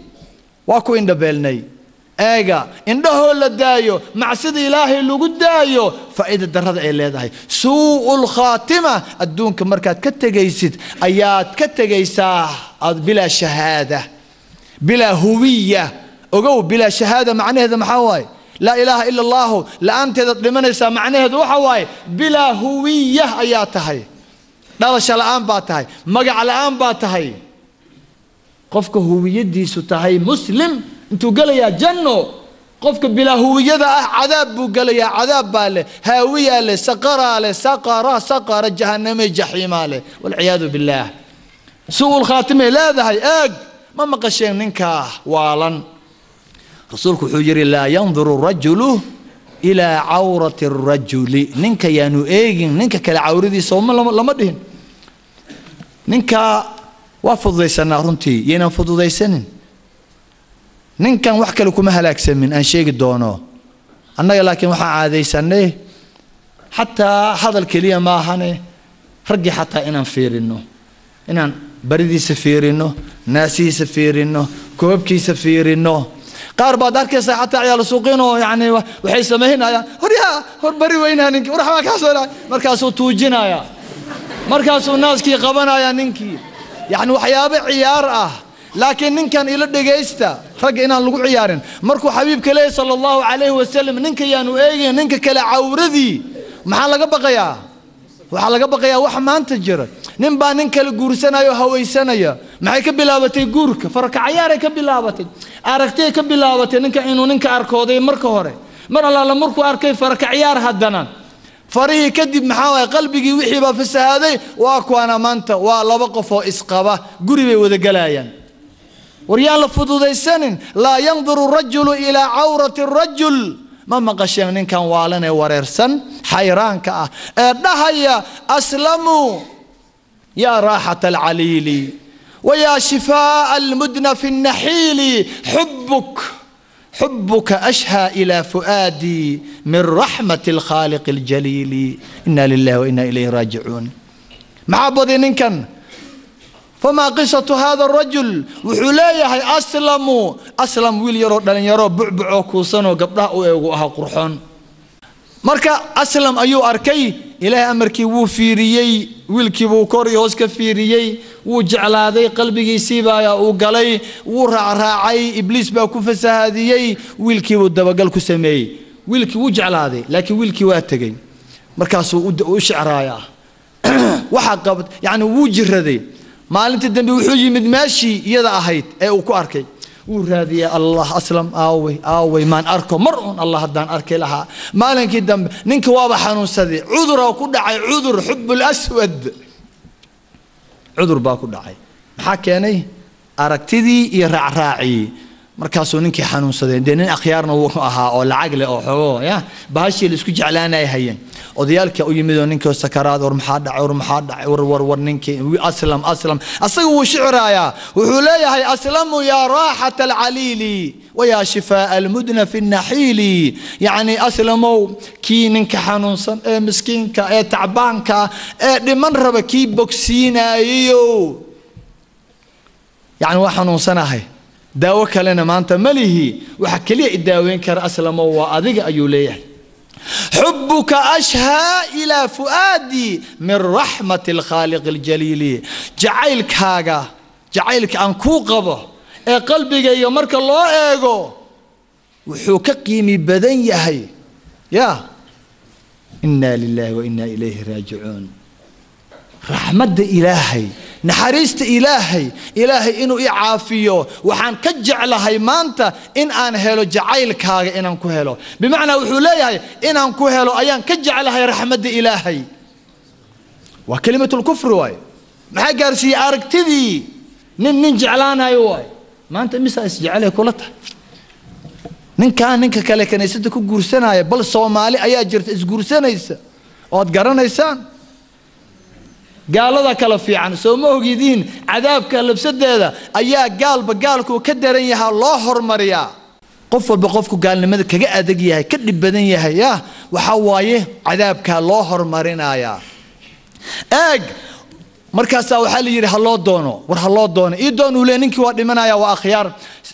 واكو إند بيلني ايغا انده لا دايو مع سيد الهي لو دايو فائده درد اي لهداي سوء الخاتمه ادونك مركات كتغيسد ايات كتغيسا بلا شهاده بلا هويه اوغو بلا شهاده معناها ما حواي لا اله الا الله لا انت دمنيسا معناها waxa way بلا هويه اياتها دالشا لان با تahay magac laan ba tahay qofka huwiyadiisu tahay muslim انتو قال يا جنو قفك بلا هوية عذاب بو قال يا عذاب باله هاوية له سقرة له سقرة جهنم جحيم له والعياذ بالله سوء الخاتمة لا ذا هي ما مقشين ننكاه والا رسولك حجري لا ينظر الرجل إلى عورة الرجل ننك يانو ايجن ننك كالعورة صوم لما دهن ننك وافض ذي سنة رنتي ينفض ذي سنين ninkan wax kale kuma halaagsamin aan sheegi doono annaga laakiin waxa caadeysanay hatta hadal kaliya ma ahane raggi hatta inaan fiirino inaan baridiisa fiirino naasiisa fiirino koobkiisa fiirino qaar baad arkaysa hatta ciyaal suuqino yani waxay sameeyaan hor bari weynaa ninki waxa ka soo markaasuu tuujinaya markaasuu naaskii qabanaya ninkii yani waxyaabo ciyaar ah لكن نكن إلى دقيستا رجعنا لقو عيارن مركو حبيب كلاه صلى الله عليه وسلم نك يانو إيه نك كلا عورذي محل بقيا وحل بقيا وحما أنت جرى نبى نك الجورسنا يا هويسنا يا معك بلابتي جورك فرك عيارك بلابتي أركتيك بلابتي نك إنه نك أركودي مركوري مر الله مركو أركي فرك عيار هدنا فريه كدب محاوي قلبي وحيبه في السهادة واكو أنا مانتا ولا بقفو إسقابه قريبي وذا جلايان وريال فضوذي السنن لا ينظر الرجل إلى عورة الرجل ما مقشين كان والنا وريرسن حيران كأه هيا أسلموا يا راحة العليل ويا شفاء المدن في النحيل حبك أشهى إلى فؤادي من رحمة الخالق الجليل إنا لله وإنا إليه راجعون معبدين كان فما قصة هذا الرجل وحلايه أسلم ويل يرو دلن يرو بعبعو كوسنو قبضها وها قرحون مركا أسلم أيو أركي إلهي أمركي وو فيريي ويلكي وو كوري هوسك فيريي وو جعل هذي قلبي سيبايا وقالي وو راعي إبليس باكو فسهاديي ويلكي وو دبقلكو سمي ويلكي وو جعل هذي لكن ويلكي واتقي مركاسو وشعرايا وحقبت يعني وو جردي maalintii dambe wuxuu yimid meeshii iyada ahayd ee uu ku arkay uu raadiyay Allah aslam aaway maan arko mar un Allah hadaan arkay laha maalinkii dambe ninka waaba xanuunsaday cudur ku dhacay cudur xubul aswad cudur baa ku dhacay maxaa keenay aragtidii iyo raacraacii markaasuu ninkii xanuunsadeen dee nin akhyaarna wuu ahaa oo lacag leh oo xogo ya baashii la isku jeclaanay hayeen odayaalka u yimid oo ninkii sakaraad war maxaa dhacay war ninkii aslam asaga wuu shicraaya wuxuu leeyahay aslamu ya raaxat alcalili wa ya shifaa almudna fi naxili yani aslamow kii ninka xanuunsan ee miskiinka ee tacbaanka ee dhiman raba kii bogsiinayo yani waa xanuunsanahay daawo kalena maanta malihi waxa kaliya idaaweyn kara aslamo waa adiga ayuu leeyahay حبك أشهى إلى فؤادي من رحمة الخالق الجليل جعلك هاجا جعلك أنكو قبه قلبك يمرك الله إيجو وحوك قيمي بدن يهي يا إنا لله وإنا إليه راجعون رحمة إلهي نحرست إلهي إنه إعافيه وحن كجعلها مانتا إن أن هلو جعيلك هاي إن أنكو هلو بمعنى وحوليه إن أنكو هلو أيان كجعلها رحمة إلهي وكلمة الكفر واي ما قارسي أرك تذي نجعلانها يواي ما أنت مسا إسجعلها كلتها ننك كلا كنيستك جورسنا بل صومالي أيا جرت إسجورسنا يسا وأتقرنا يسان قالوا ذا كلا في عن سومه جدين عذاب كلبسد هذا أيها قالكوا كدرنيها الله هرمريا قفل بقفكوا قال لماذا كجأ دقيقة كذب بدنيها يا وحوايه عذاب كالله هرمرنا يا مركز وحال يري الله دونه ور الله دونه يدونه لينك وادمنا يا واخيار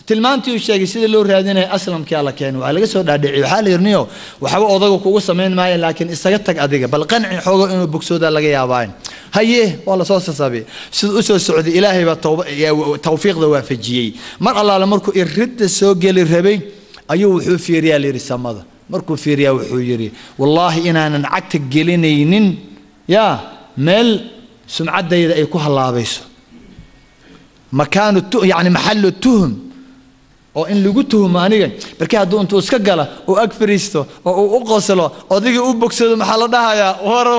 tilmaantii uu sheegay sida loo raadinay aslamkii alla keenay waxa laga soo dhaadhicay waxa la yirniyo waxa uu odagu kugu sameyn maayo laakiin isaga tag adiga bal qanci xoogo inuu bogsooda laga yaabaan haye wala soo sasabi sida uu soo socday ilaahay ba tawfiiqda waafajiyay mar allaala markuu iridda soo gali rabay ayuu wuxuu fiiriyaa leeri samada markuu fiiriyaa wuxuu yiri wallahi inaanan cagta gelinaynin ya meel sumcadayda ay ku halaabayso makaanu yani maxallu tuhum oo in lagu tuhmo aniga markii hadduu intuu iska gala oo ag fariisto oo uu qoslo odayga u bogsado maxaa la dhahayaa waro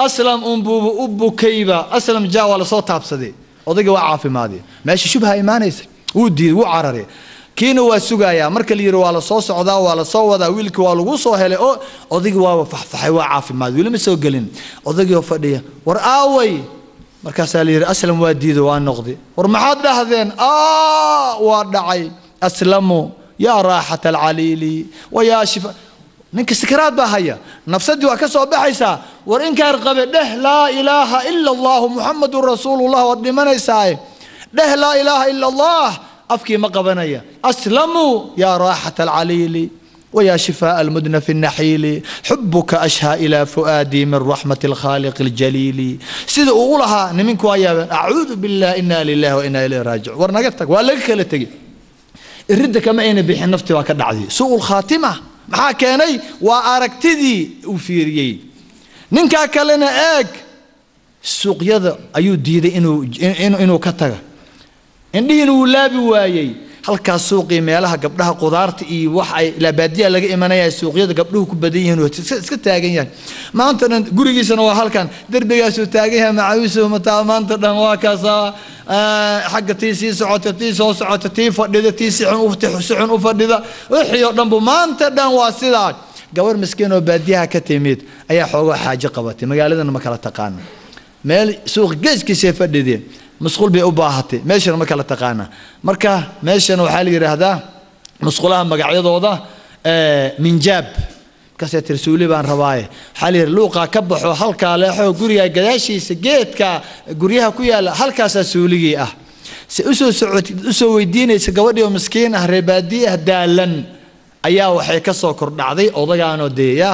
aslam umbubu u bukayba aslam jaa wala soo taabsaday odayga waa caafimaadii meesha shubha iimaanaysa uu diiday uu cararay kiina waa sugayaa marka la yiri waa la soo socdaa waa la soo wadaa wiilka waa lagu soo helay oo odayga waa faxfaxay waa caafimaad wiil ma soo galin odayga fadhiya war aaway markaas la yiri aslam waa diido waa noqday war maxaad dhahdeen waa dhacay aslamu ya raaxat alcalili wa ya shifa ninka sakaraad baa haya nafsadii waa ka soo baxaysaa war inkaar qabe dheh laa ilaaha illa allah muhammadur rasuulullah wa dhimanaysaa dheh laa ilaaha illa allah afkii ma qabanaya aslamu ya raaxat alcalili ويا شفاء المدن في النحيل حبك أشهى إلى فؤادي من رحمة الخالق الجليل سيد أقولها نمنك ويا أعوذ بالله إنا لله وإنا إليه راجع ورنقتك ولا كلتك الرد كما أنا بيح نفتي وكذا عادي سوء الخاتمة مع كاني وأركتدي وفيري ننكا كلنا السوق يذا أيود ديدي إنه كتر إنه لا بوايي halka suuqii meelaha gabdhaha qudaarta iyo wax ay la baadiya laga imanaya suuqyada gabdhuhu ku badan yihiin oo iska taagan yahay maanta gurigiisana waa halkan darbigaas uu taagan yahay macawiisu maanta dhan waa kaasa xagga tiisi socota tii soo socota tii fadhida tii sixun u fadhida wixii oo dhan maanta dhan waa sidaa gabar miskiin oo baadiyaha ka timid ayaa xoogo xaaje qabatay magaaladana ma kala taqaan meel suuq geeskiisa fadhideen مسقول بأباهتي ماشي ما كلا تقانا مركا ماشي أنا وحالي هذا مسقولها مقعد وضع من جاب كاسة رسولي بان رواية حالي لوقا كبحوا حلقة لاحوا قرية قداشي سجيت كا قريها كويا حلقة سسولية أسو الدين سجودي ومسكين هربادية دالن أيا وحي كسوكر دعدي أضيعنا ديا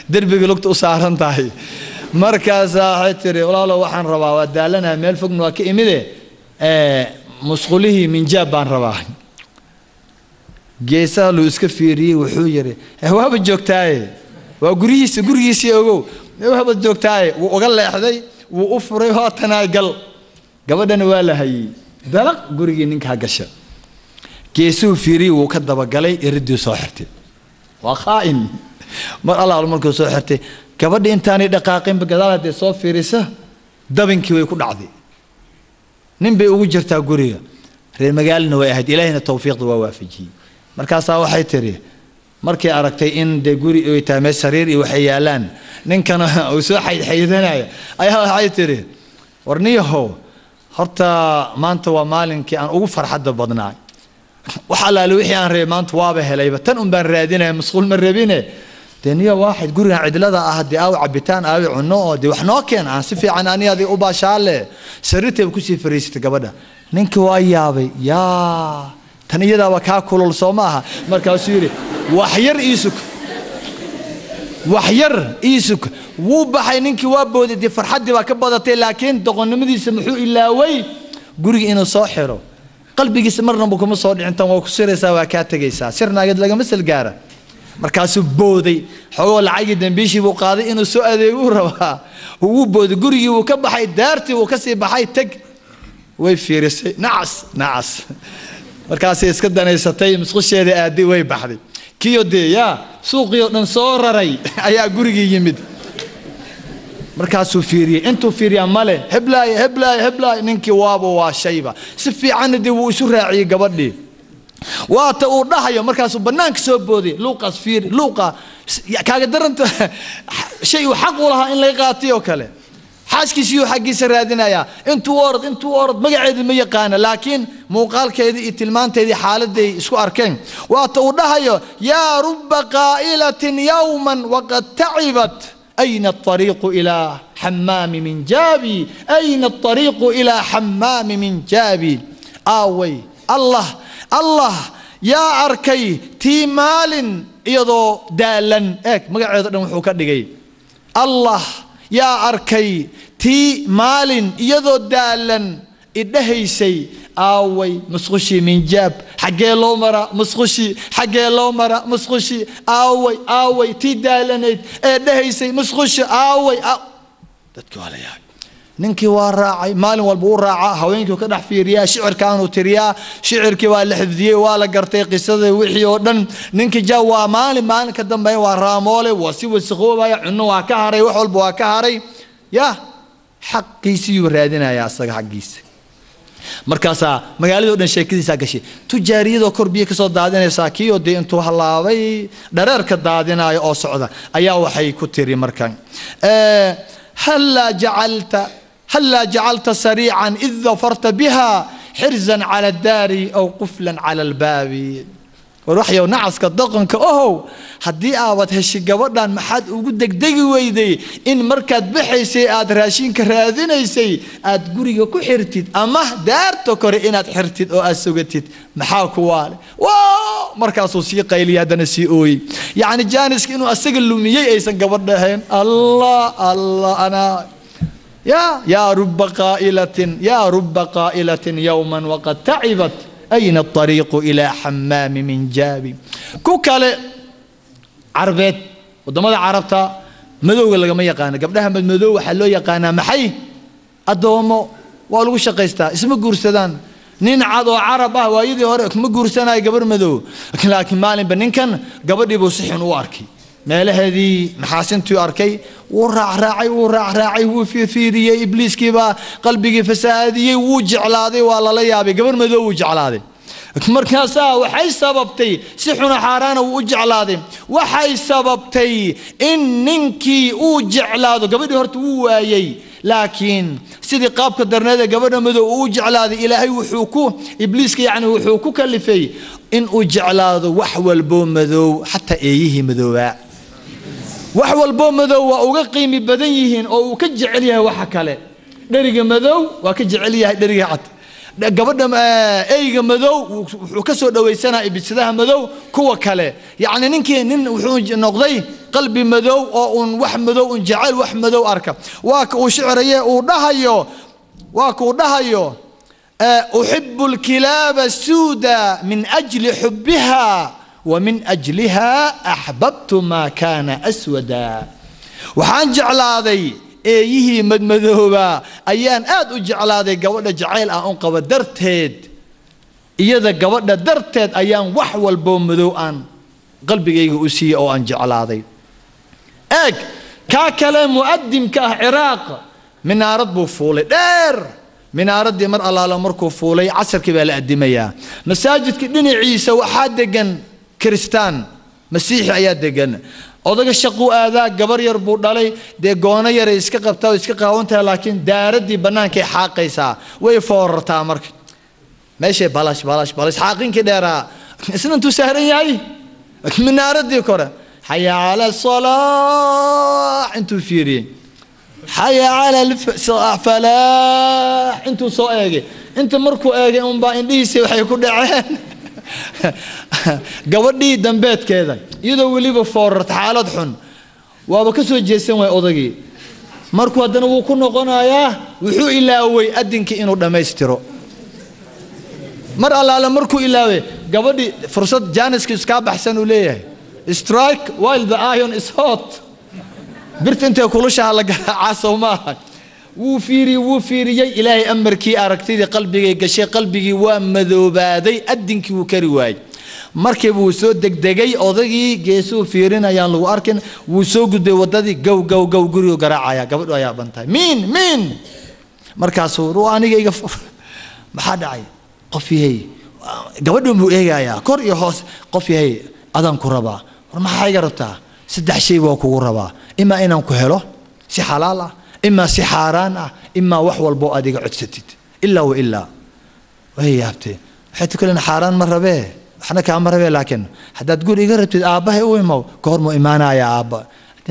دربي قلت أسارن تاهي مركز حتري والله وحن ربا ودالنا ميل فوق نواكي إمده مسقوله من جابان ربا جيسا لو اسكفيري وحويري هو بجوكتاي وقريسي يوغو هو بجوكتاي وقال لي حدي وأفري هاتنا قبل ولا هي دلق قريجي نك هاجشة جيسو فيري وكذب قالي يردو صاحرتي وخائن مر الله الملك صاحرتي gabadha intaanay dhaqaaqin bagadaal hadii soo fiirisa dabinkii way ku dhacday نبي وجرتا قريه reer magaalna way ahayd ilaahina tawfiiqda waa waafajiyay markaas waxay tiri markii aragtay in de guri ay taamay sariir iyo waxay yaalaan ninkana uu soo xaydanaya ayaa waxay tiri warniyaho horta maanta waa maalinkii aan ugu farxadda badnaay waxa la wixii aan reey maanta waaba helayba tan un baan raadinay masquul ma rabine daniya waaxid guriga cidlada ah hadii aa cabitaan aa cuno oo de wax noo keen aan si fiican aniyadii u baashaale sariirtay ku sii fariisatay gabadha ninka waa yaabay yaa tan iyada waa ka kulul Soomaha markaas yiri wax yar iisuk wuu baxay ninkii waa booday farxadii waa ka badatay laakiin doqonnimadiisa muxuu ilaaway guriga inuu soo xiro qalbigiisa marnaba kuma soo dhicin tan waa ku siraysaa waa ka tagaysaa sirnaagad laga masal gaara markaas booday xoolo lacag dambiishii buu qaaday inuu soo adeego rabaa uu booday gurigii uu ka baxay daartii uu ka sii baxay tag way fiirisay nacas markaas iska danaysatay musqusheeda aadi way baxday kiyo deeya suuqiyo dhan soo raray ayaa gurigii yimid markaas uu fiiriyay intuu fiiriya male heblaay ninkii waa shayba si fiican dib uu isu raaciyay gabadhii waata uu dhahayo markaas uu banaanka soo booday luuqas fiir luuqa kaaga daranta shay uu xaq u lahaa in laga qaatiyo kale xaaskiisii xaqiisa raadinaya intuu orod magaceedu ma yaqaan laakiin muuqaalkeedii iyo tilmaanteedii xaaladii isku arkeen waata uu dhahayo ya rubba qailatin yawman waqad ta'ibat ayna at-tariiq ila hammam min jabi ayna at-tariiq ila hammam min jabi away Allah ya arkay timalin iyadoo daalan magaceedu dhan wuxuu ka dhigay Allah يا أركي تي مالين يذو دالن إدهيسي آوي مسخشي من جاب حقي لو مرة مسخشي حقي لو مرة مسخشي آوي تي دالن إدهيسي مسخشي آوي تتكو على ياك ننكي وراعي مالين والبور راعا هوينكو كدح في ريا شعر كانوا تريا شعر كي ولا حذيه ولا قرطي قصده وحي ودن ننكي جوا مالين كدم باي وراموله وسي وسخوبا عنو waa ka haray wax walba waa ka haray ya xaqiisi raadina ya asaga xaqiisi markaas magaalada dhan sheekadiisa gashay tujaariyada korbiye ka soo daadinaysa kiyo de intuu halaabay dhareerka daadinayo oo socda ayaa waxay ku tiri markan هلا جعلت سريعا إذ ظفرت بها حرزا على الدار أو قفلا على الباب وروحي ونعس كالضغن كأوه هدي آوات هالشي قبردان محاد وقدك دقي ويدي إن مركز بحيسي آد راشين كراذينيسي آد قريقا كو حرتيد أما دارتو كوري إناد حرتيد أو أسوغتيد محاكو والي واو مركز وسيقا إلي هذا نسيئوي يعني جانس كإنو أسيقل لوميي أيسان قبردهين الله أنا يا رب قائلة يوما وقد تعبت أين الطريق إلى حمام من جابي كوكالي عربيت ودمada carabta madowga laga ma yaqaan gabdhaha madow waxa loo yaqaan maxay adoomo waa lagu shaqeystaa isma guursadaan nin cad oo carab ah waayidii hore kuma guursanay gabar madow laakiin maalin ninkan gabadhii buu si xun u arkay meelaheedii maxaasintii arkay wuu raacay wuu fiiriyay ibliiskiiba qalbigii fasaadiyay wuu jeclaaday waa la yaabay gabar madow wuu jeclaaday markaas waxay sababtay si xun xaraana uu jeclaaday waxay sababtay in ninkii uu jeclaado gabadhii horta uu waayay laakiin sidii qaabka darneeda gabadha madow uu jeclaaday ilaahay wuxuu ku ibliiska yani wuxuu ku kalifay in uu jeclaado wax walbo madow hatta eeyihii madowaa wax walbo madow waa uga qiimi badan yihiin oo uu ka jecel yahay waxa kale dhariga madow waa ka jecel yahay dhariga cad gabadha eeyga madow wuxuu ka soo dhaweysanaa ibisadaha madow kuwa kale yani ninkii nin wuxuu noqday qalbi madow oo un wax madow un jecel wax madow arka waa ka uu shicraye uu dhahayo أحب الكلاب السوداء من أجل حبها ومن أجلها أحببت ما كان أسودا وحان جعلادي إيه مدمدوبا أيان آد جعلادي قوضة جعيل أنقب درتهد إذا قوضة درتهد أيان وحوال بومدو أن قلبي أسي أو أن جعلادي كا كلام مؤدم كعراق من أرض بوفولي دير minaaradii mar allaala markuu fuulay casarkii baa la adimayaa masaajidka dhinaciisa waxaa degan kristaan masiixi ayaa degan odaga shaqo aadaa gabar yar buu dhalay dee goono yar iska qabtaa oo iska qaawantaa laakiin daaradii banaanka ay xaaqaysaa way foorartaa marka meesha balash xaaqinki dheeraa isna intuu saaran yahay minaaradii kore xaya cala salaax intuu fiiriyey xaya cala falaax intuu soo eegay inta markuu eegay unbaa indhihiisa waxay ku dhaceen gabadhii dambeedkeeda iyadoo weliba foorarta xaalad xun waaba ka soo jeesan waay odagii markuu haddana wuu ku noqonayaa wuxuu ilaaway adinkii inuu dhammaystiro mar allaala markuu ilaaway gabadhii fursad jaaniska iskaa baxsan uu leeyahay strike while the iron is hot birta intay kulushaha la garaacaa soo maaha wuu fiiriyey ilaahay amarkii aragtidii qalbigay gashay qalbigii waa madoobaaday adinkii wuu kari waayey markii wuu soo degdegay odagii geesuu fiirinayaan lagu arkin wuu soo gudbay wadadii gow gurigu garaacaya gabadhu ayaa bantahay miin markaasuu ruu aniga iga maxaa dhacay qof yahay gabadhu muu eegayaa kor iyo hoos qof yahay adaan ku rabaa war maxaa iga rabtaa saddex shay waa kugu rabaa ima inaan ku helo si xalaal ah ima si xaaraan ah ima wax walbo adiga codsatid ilaa wa ilaa way yaabtay waxay tukaleen xaaraan ma rabee waxna kaama rabee laakiin haddaad guri iga rabtid aabbahay u imow goor muu imaanaya aabba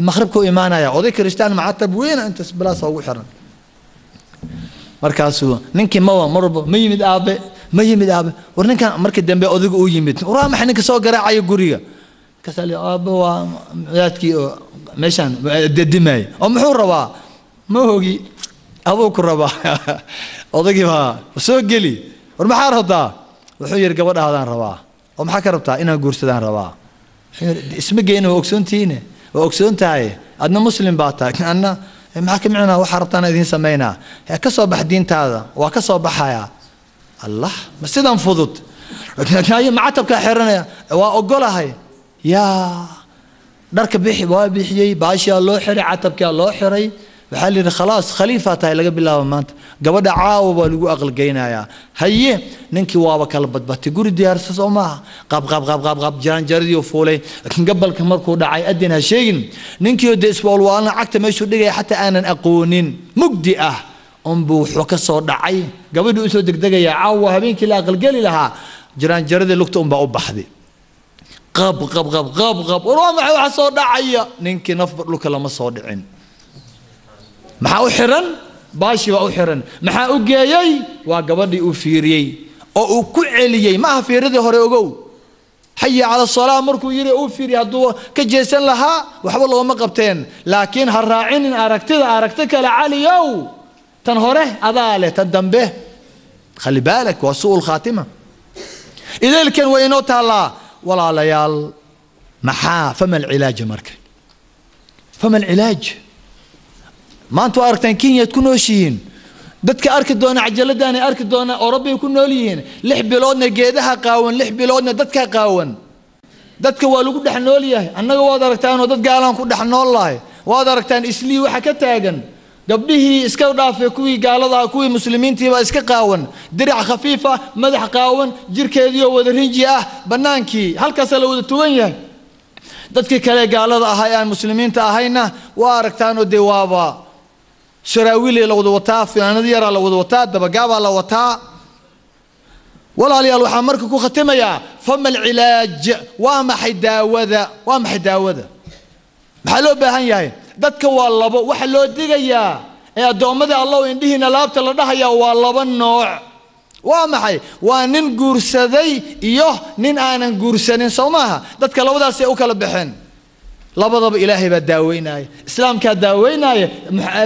maqribka u imaanaya oday kristaan macatab weyn intaas bilaas ugu xiran markaasuu ninkii marba ma yimid aabe war ninkan markii dambe odaygu u yimid waraa maxay ninka soo garaacaya guriga kasali aabba waa wadaadkii oo meeshaan dadimay oo muxuu rabaa ma hogi aduu ku rabaa odaygii baa soo geli war maxaa rabtaa wuxuu yiri gabadhaadaan rabaa oo maxaa ka rabtaa inaan guursadaan rabaa isma geeyna waa ogsoontahay adna muslim baa tahay anna maxaa ka micnaa waxa rabtaan idin sameynaa ka soo bax diintaada waa ka soo baxaya allah ma sidan fudud macatabka xiranaya waa ogolahay yaa dharka bixi waa bixiyey baashiyaa loo xiray catabkaa loo xiray waxaa la yidhi khalaas khaliifaa tahay laga bilaabo maanta gabadha caawa baa lagu aqalgeynayaa haye ninkii waaba kala badbatay guri diyaarsa soo maaha qaab jaranjaradii fuulay gabalka markuu dhacay adin ha sheegin ninkii de isboolwaalna cagta meeshuu dhigaya xataa aanan aqoonin mugdi ah unbuu wuxuu ka soo dhacay gabadhii usoo degdegaya caawa habeenkii la aqalgeli lahaa jaranjaradii lugta unbaa u baxday qab waa maxay waxa soo dhacaya ninkii nafba dhulka lama soo dhicin maxaa u xiran baashi waa u xiran maxaa u geeyey waa gabadhii uu fiiriyey oo uu ku celiyey ma aha fiiradii hore ogow xaya cala salaa markuu yiri uu fiiriyey hadduu ka jeesan lahaa waxba looma qabteen laakiin ha raacinin aragti kale caliyow tan hore adaa leh tan dambe khali baalak waa su'ul khaatima idilkan waa inoo taalaa walaalayaal maxaa fama alcilaaj marka fama alcilaaj maanta waa aragtaan Kenya ku nooshiin dadka arki doona cajaladaana arki doona oo rabbi ku nool yihiin 6 biloodna geedaha qaawan 6 biloodna dadka qaawan dadka waa lagu dhex nool yahay annaga waad aragtaan oo dad gaalaan ku dhex nool lahay waad aragtaan islii waxa ka taagan gabdhihii iska dhaafay kuwii gaalada kuwii muslimiintii baa iska qaawan dirac khafiifa madax qaawan jirkeedii oo wada rinji ah banaankii halkaas la wada tuwan yahay dadkii kale gaalada ahaa aan muslimiinta ahayna waa aragtaan oo deewaaba شراويلي لو دوتا في أنا ديار لو دوتا دبجابا لو وتا ولا لي الله حمرك كو ختمة يا فما العلاج وما حيداوذا محلو بهن ياي دتك والله وحلو دقيا يا دوم ذا الله يندهنا لابت الله ده يا والله بالنوع وما حي ونن جورسدي إيوه نن أنا جورسنين سوماها دتك لو ده سيأكل بحن لبضب إلهي بداويناي إسلام كداويناي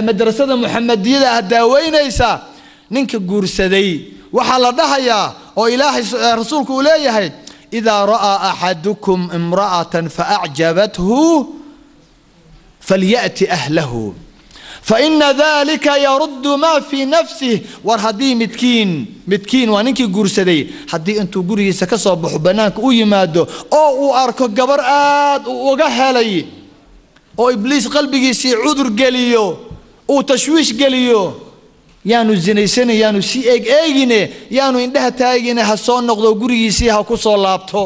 مدرسة محمدية هداوينايسا نينك جورسدي وحال دهيا وإلهي رسولك إليه إذا رأى أحدكم امرأة فأعجبته فليأتي أهله فإن ذلك يرد ما في نفسه ورهدي متكين وانك جورسدي حدي أنتو جوري سكسب حبناك ويمادو أو أركو جبرات وجهلي أو إبليس قلبي يسي عذر جليو أو تشويش جليو yaanu zinaysan yaanu si eegine yaanu indhaha taagine ha soo noqdo gurigiisii ha ku soo laabto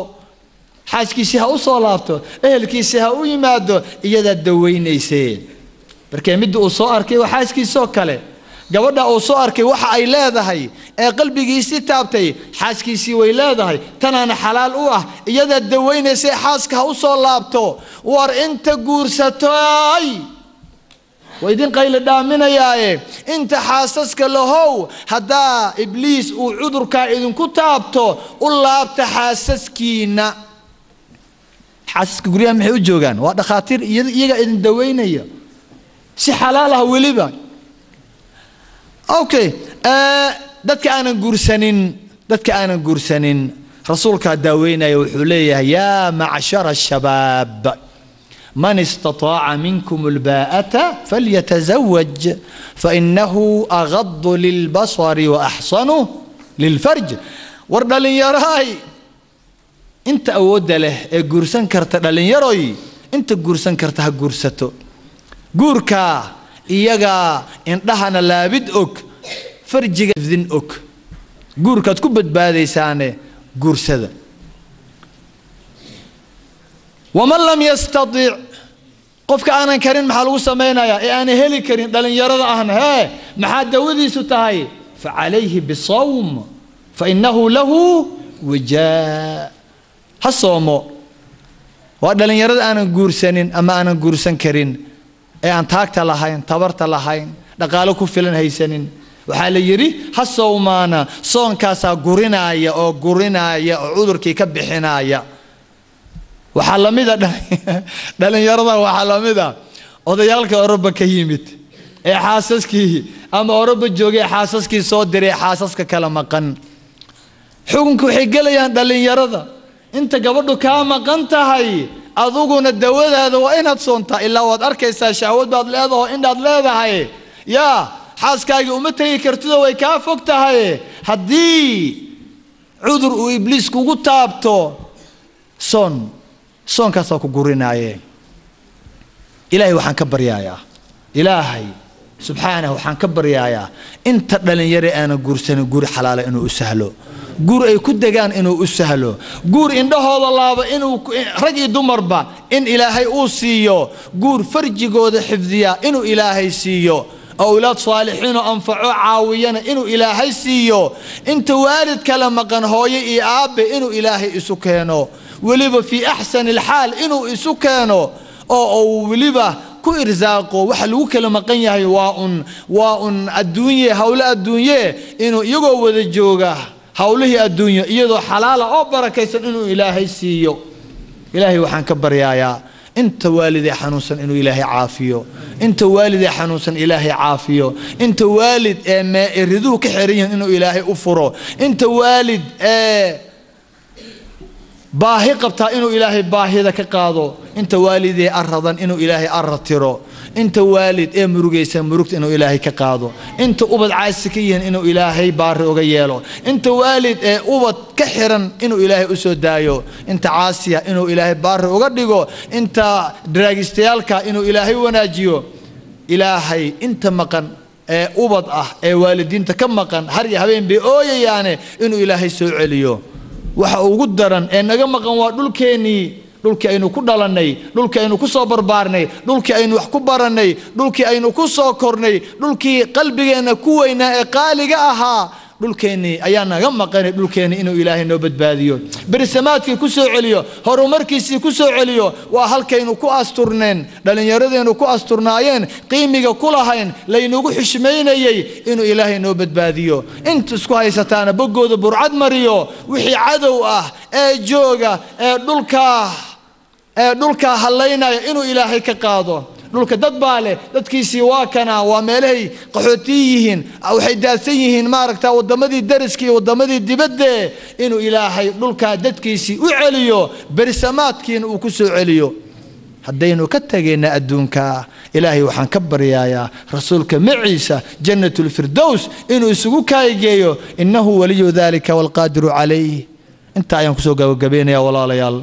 xaaskiisii ha u soo laabto ehelkiisii ha u yimaado iyada daweynaysay markay mid uu soo arkay waxa xaaskiisoo kale gabadha uu soo arkay waxa ay leedahay ee qalbigiisii taabtay xaaskiisii way leedahay tanana xalaal u ah iyada daweynaysay xaaska ha u soo laabto war inta guursatay ويدين قيل دامنياي انت حاسسك لهو هدا ابليس وعذرك اذن كتابته والله بتحاسسكينا حاسسك غريا maxay u joogan waa dhaqaatiir iyaga idin daweynaya si xalaal ah waliba okay dadka aanan guursanin rasuulka daweynaya wuxuu leeyahay ya ma'shara ash-shabab من استطاع منكم الباءة فليتزوج فإنه أغض للبصر وأحصنه للفرج وردالين يراي انت أود له قرسان كرت دالين يراي انت قرسان كرتها قرستو قركا إيجا انتهنا لابدك فرجك ذنك قركا تكبت بهذه سانة قرسده ومن لم يستطيع قفك أنا كريم محلو سمينا يا أنا هلي كريم دلين يرد أهنا ها محد ودي ستهاي فعليه بالصوم فإنه له وجاء هالصوم ودلين يرد أنا جورسنين أما أنا جورسن كريم أن تاكت لهين تبرت لهين دقالو كفلن هيسنين وحال يري هالصومانا صون كاسا جورينايا أو جورينايا عذر كي كبحنايا waxaa la mid ah dhalinyarada waxaa la mid ah odayaalka Awroba ka yimid ee xaasaskii ama Awroba joogay xaasaskii soo diray xaasaska kala maqan xukunku waxay galayaan dhalinyarada inta gabadhu ka maqan tahay aduguna dawadaada waa inaad soontaa ilaa waad arkaysaa shahwad baad leedahay inaad leedahay yaa xaaskaaga uma tagi kartida way ka fog tahay hadii cudur uu ibliis kugu taabto صون كاسو كغورينايه إلهي وحان كبريايا إلهي سبحانه وحان كبريايا انت دلنيري انا غورسن غور حلال انو اسهلو غور اي كدغان انو اسهلو غور اندهودا لابا انو رجي دمربا ان إلهي او سيو غور فرجيغودا حفظيا انو إلهي سيو أولاد صالحين أنفعوا عاوينا إنو إلهي سيو انت والد كلام قن هوي إي آب إنو إلهي إسوكينو وليبا في أحسن الحال إنو إسوكينو أو وليبا كو إرزاقو وحلو كلام قن يهي واؤن الدنيا هولا الدنيا إنو يقو وذا جوغا هوله الدنيا يدو حلال أو بركيسا إنو إلهي سيو إلهي وحان كبر يا انت والدي حنوسا انه الهي عافيه انت والدي حنوسا الهي عافيه انت والد ما يريدوه كحريا انه الهي افره انت والد باهي قبطا انه الهي باهي ذا كقاضو انت والدي ارضا انه الهي ارترو انت والد مرقيسا مرقت انه الهي كقاضو انت ابد عاسكيا انه الهي بار اوغا ييلو انت والد ابد كحرا انه الهي اسو دايو انت عاسيا انه الهي بار اوغا ديغو انت دراغيستيالكا انه الهي وناجيو الهي انت مقن ابد والدين كمقن هري هبين بي اويايانه انه الهي سو عليو waxa ugu daran ee naga maqan waa dhulkii aynu ku dhalanay dhulkii aynu ku soo barbaarnay dhulkii aynu wax ku baranay dhulkii aynu ku soo kornay dhulkii qalbigeena ku weynaa ee qaaliga ahaa dhulkeeni ayaa naga maqanay dhulkeeni inuu ilaahay noo badbaadiyo bersamaadkii ku soo celiyo horumarkiisii ku soo celiyo waa halkaynu ku asturneen dhalinyaradeenu ku asturnaayeen qiimiga ku lahayn laynugu xishmeynayay inuu ilaahay noo badbaadiyo inta isku haysataana bogooda burcad mariyo wixii cadow ah ee jooga ee dhulka halaynaya inuu ilaahay ka qaado dhulka dad baa leh dadkiisii waa kana waa meelahay qaxootii yihiin waxay daadsan yihiin maaragta wadamadii dariskii wadamadii dibadda inuu ilaahay dhulka dadkiisii u celiyo bersamaadkiina uu ku soo celiyo haddaynu ka tageyna adduunka ilaahay waxaan ka baryayaa rasuulka maciisa jannatul firdaws inuu isugu kaageeyo innahu waliyu dhalika wal qadiru calayh inta ayaan ku soo gabagabeynaya walaalayaal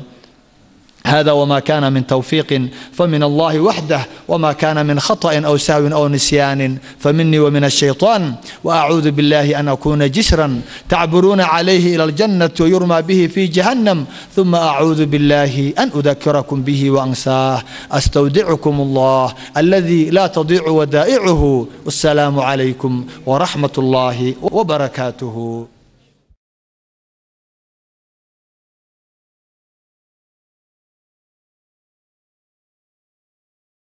هذا وما كان من توفيق فمن الله وحده، وما كان من خطأ أو سهو أو نسيان فمني ومن الشيطان، وأعوذ بالله أن أكون جسرا تعبرون عليه إلى الجنة ويرمى به في جهنم، ثم أعوذ بالله أن أذكركم به وأنساه. أستودعكم الله الذي لا تضيع ودائعه، والسلام عليكم ورحمة الله وبركاته.